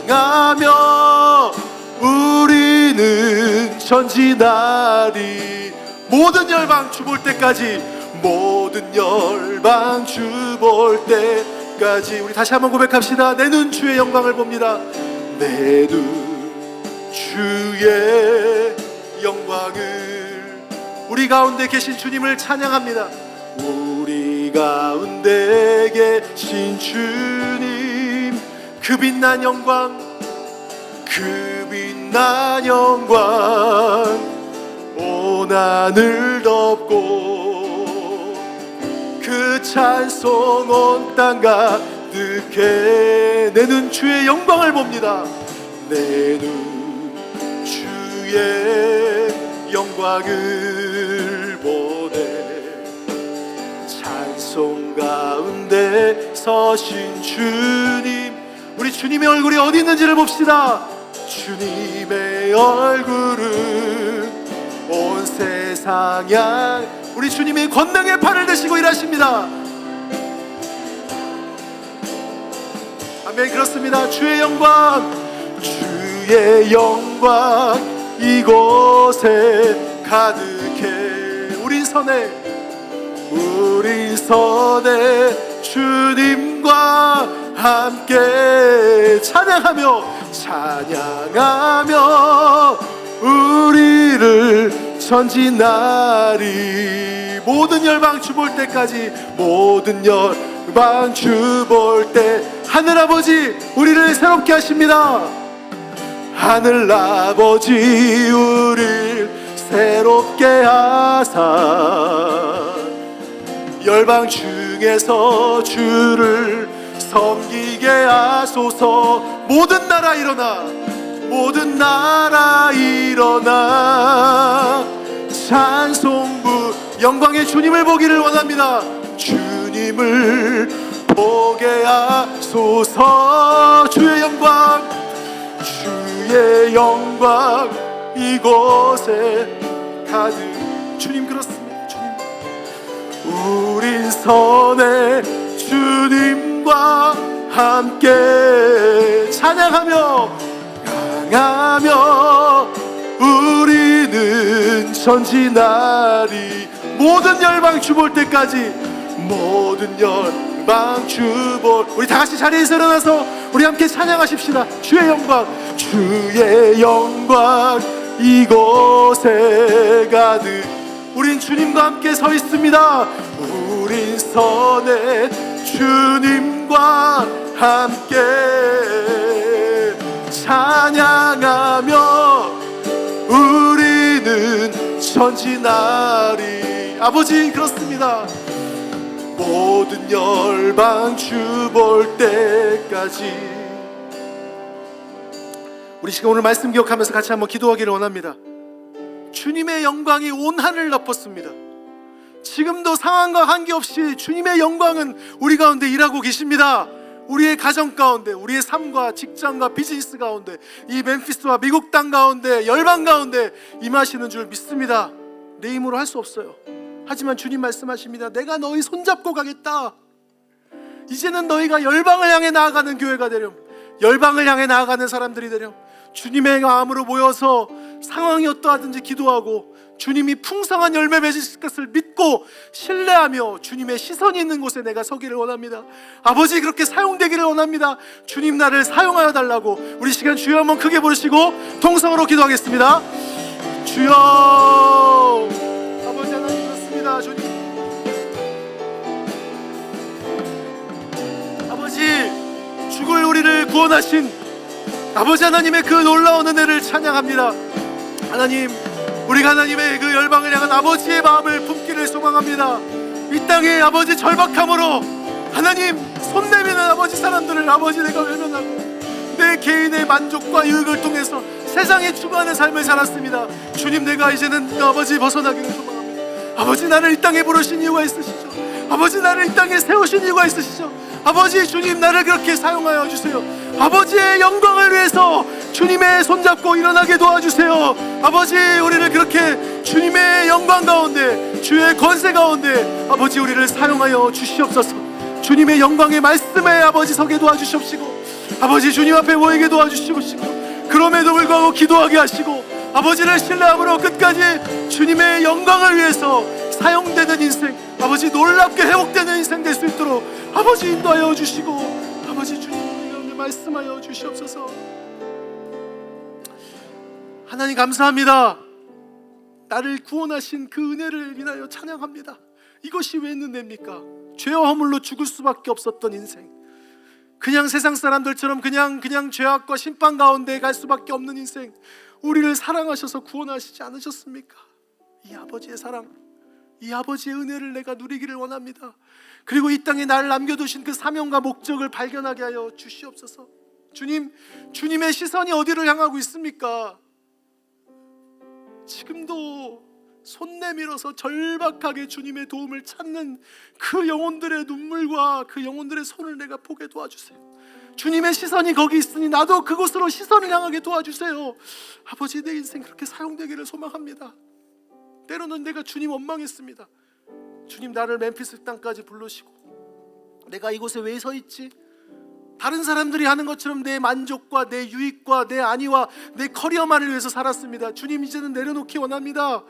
찬양하며 우리는 전진하리. 모든 열방 주볼 때까지, 모든 열방 주볼 때까지. 우리 다시 한번 고백합시다. 내 눈 주의 영광을 봅니다. 내 눈 주의 영광을. 우리 가운데 계신 주님을 찬양합니다. 우리 가운데 계신 주님, 그 빛난 영광, 그 빛난 영광 온 하늘 덮고 그 찬송 온 땅 가득해. 내 눈 주의 영광을 봅니다. 내 눈 주의 영광을 보네. 찬송 가운데 서신 주님, 우리 주님의 얼굴이 어디 있는지를 봅시다. 주님의 얼굴은 온 세상 향. 우리 주님이 권능의 팔을 드시고 일하십니다. 아멘. 그렇습니다. 주의 영광, 주의 영광 이곳에 가득해. 우린 선에 주님과 함께 찬양하며 우리를 전진하리. 모든 열방 주볼 때까지, 모든 열방 주볼 때 하늘아버지 우리를 새롭게 하십니다. 하늘아버지 우리를 새롭게 하사 열방 중에서 주를 섬기게 하소서. 모든 나라 일어나, 모든 나라 일어나. 찬송부 영광의 주님을 보기를 원합니다. 주님을 보게 하소서. 주의 영광, 주의 영광 이곳에 가득. 주님 그렇습니다. 주님, 우린 선에 주님과 함께 찬양하며 강하며 우리는 전진하리. 모든 열방 주볼 때까지, 모든 열방 주볼. 우리 다 같이 자리에서 일어나서 우리 함께 찬양하십시다. 주의 영광, 주의 영광 이곳에 가득. 우린 주님과 함께 서 있습니다. 우린 선에 주님과 함께 찬양하며 우리는 전진하리. 아버지 그렇습니다. 모든 열방 주볼 때까지. 우리 시간 오늘 말씀 기억하면서 같이 한번 기도하기를 원합니다. 주님의 영광이 온 하늘을 덮었습니다. 지금도 상황과 관계없이 주님의 영광은 우리 가운데 일하고 계십니다. 우리의 가정 가운데, 우리의 삶과 직장과 비즈니스 가운데, 이 멤피스와 미국 땅 가운데, 열방 가운데 임하시는 줄 믿습니다. 내 힘으로 할 수 없어요. 하지만 주님 말씀하십니다. 내가 너희 손잡고 가겠다. 이제는 너희가 열방을 향해 나아가는 교회가 되렴. 열방을 향해 나아가는 사람들이 되렴. 주님의 마음으로 모여서 상황이 어떠하든지 기도하고 주님이 풍성한 열매 맺으실 것을 믿고 신뢰하며 주님의 시선이 있는 곳에 내가 서기를 원합니다. 아버지 그렇게 사용되기를 원합니다. 주님 나를 사용하여 달라고. 우리 시간 주여 한번 크게 부르시고 통성으로 기도하겠습니다. 주여. 아버지 하나님 그렇습니다. 주님 아버지, 죽을 우리를 구원하신 아버지 하나님의 그 놀라운 은혜를 찬양합니다. 하나님, 우리가 하나님의 그 열방을 향한 아버지의 마음을 품기를 소망합니다. 이 땅에 아버지 절박함으로 하나님 손 내미는 아버지 사람들을 아버지 내가 외면하고 내 개인의 만족과 유익을 통해서 세상에 추구하는 삶을 살았습니다. 주님, 내가 이제는 아버지 벗어나기를 소망합니다. 아버지, 나를 이 땅에 부르신 이유가 있으시죠. 아버지, 나를 이 땅에 세우신 이유가 있으시죠. 아버지, 주님 나를 그렇게 사용하여 주세요. 아버지의 영광을 위해서 주님의 손잡고 일어나게 도와주세요. 아버지, 우리를 그렇게 주님의 영광 가운데, 주의 권세 가운데 아버지 우리를 사용하여 주시옵소서. 주님의 영광의 말씀에 아버지 서게 도와주시옵시고, 아버지 주님 앞에 모이게 도와주시옵시고, 그럼에도 불구하고 기도하게 하시고, 아버지를 신뢰함으로 끝까지 주님의 영광을 위해서 사용되는 인생, 아버지 놀랍게 회복되는 인생 될 수 있도록 아버지 인도하여 주시고, 아버지 주님 가운데 말씀하여 주시옵소서. 하나님 감사합니다. 나를 구원하신 그 은혜를 인하여 찬양합니다. 이것이 왜 은혜입니까? 죄와 허물로 죽을 수밖에 없었던 인생, 그냥 세상 사람들처럼 그냥 죄악과 심판 가운데 갈 수밖에 없는 인생, 우리를 사랑하셔서 구원하시지 않으셨습니까? 이 아버지의 사랑, 이 아버지의 은혜를 내가 누리기를 원합니다. 그리고 이 땅에 나를 남겨두신 그 사명과 목적을 발견하게 하여 주시옵소서. 주님, 주님의 시선이 어디를 향하고 있습니까? 지금도 손 내밀어서 절박하게 주님의 도움을 찾는 그 영혼들의 눈물과 그 영혼들의 손을 내가 보게 도와주세요. 주님의 시선이 거기 있으니 나도 그곳으로 시선을 향하게 도와주세요. 아버지, 내 인생 그렇게 사용되기를 소망합니다. 때로는 내가 주님 원망했습니다. 주님, 나를 멤피스 땅까지 부르시고 내가 이곳에 왜 서 있지? 다른 사람들이 하는 것처럼 내 만족과 내 유익과 내 안위와 내 커리어만을 위해서 살았습니다. 주님, 이제는 내려놓기 원합니다.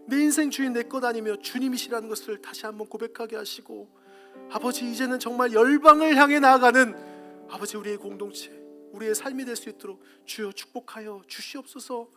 내 인생 주인 내 것 아니며 주님이시라는 것을 다시 한번 고백하게 하시고, 아버지 이제는 정말 열방을 향해 나아가는 아버지 우리의 공동체, 우리의 삶이 될 수 있도록 주여 축복하여 주시옵소서.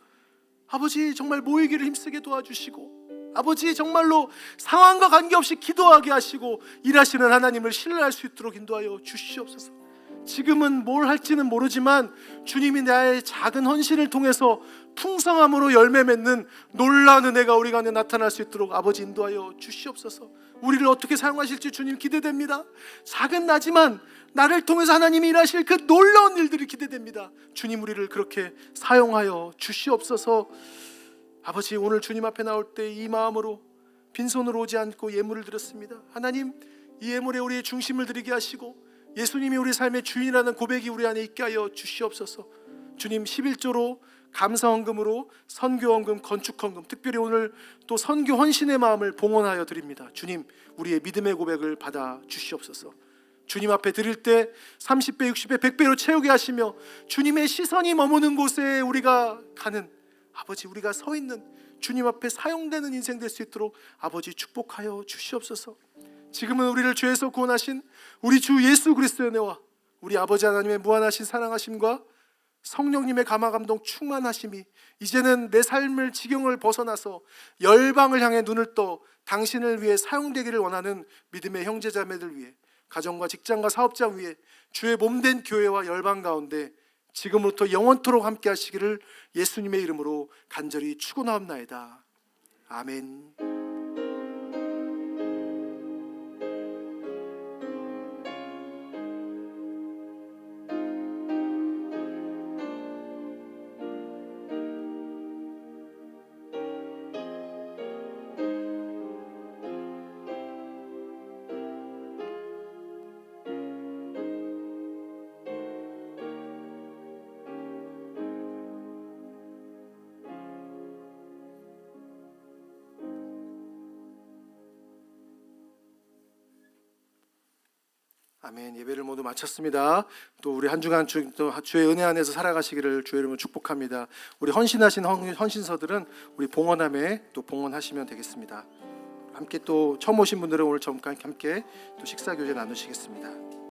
아버지 정말 모이기를 힘쓰게 도와주시고, 아버지 정말로 상황과 관계없이 기도하게 하시고 일하시는 하나님을 신뢰할 수 있도록 인도하여 주시옵소서. 지금은 뭘 할지는 모르지만 주님이 나의 작은 헌신을 통해서 풍성함으로 열매 맺는 놀라운 은혜가 우리 가운데 나타날 수 있도록 아버지 인도하여 주시옵소서. 우리를 어떻게 사용하실지 주님 기대됩니다. 작은 나지만 나를 통해서 하나님이 일하실 그 놀라운 일들이 기대됩니다. 주님, 우리를 그렇게 사용하여 주시옵소서. 아버지, 오늘 주님 앞에 나올 때 이 마음으로 빈손으로 오지 않고 예물을 드렸습니다. 하나님, 이 예물에 우리의 중심을 드리게 하시고 예수님이 우리 삶의 주인이라는 고백이 우리 안에 있게 하여 주시옵소서. 주님, 11조로 감사헌금으로 선교헌금, 건축헌금, 특별히 오늘 또 선교 헌신의 마음을 봉헌하여 드립니다. 주님, 우리의 믿음의 고백을 받아 주시옵소서. 주님 앞에 드릴 때 30배, 60배, 100배로 채우게 하시며 주님의 시선이 머무는 곳에 우리가 가는, 아버지 우리가 서 있는 주님 앞에 사용되는 인생 될 수 있도록 아버지 축복하여 주시옵소서. 지금은 우리를 죄에서 구원하신 우리 주 예수 그리스도의 은혜와 우리 아버지 하나님의 무한하신 사랑하심과 성령님의 감화감동 충만하심이 이제는 내 삶을 지경을 벗어나서 열방을 향해 눈을 떠 당신을 위해 사용되기를 원하는 믿음의 형제자매들 위해, 가정과 직장과 사업장 위에 주의 몸된 교회와 열방 가운데 지금부터 영원토록 함께 하시기를 예수님의 이름으로 간절히 축원하옵나이다. 아멘. 아멘. 예배를 모두 마쳤습니다. 또 우리 한 주간 또 주의 은혜 안에서 살아가시기를 주의 이름으로 축복합니다. 우리 헌신하신 헌신서들은 우리 봉헌함에 또 봉헌하시면 되겠습니다. 함께 또 처음 오신 분들은 오늘 함께 또 식사 교제 나누시겠습니다.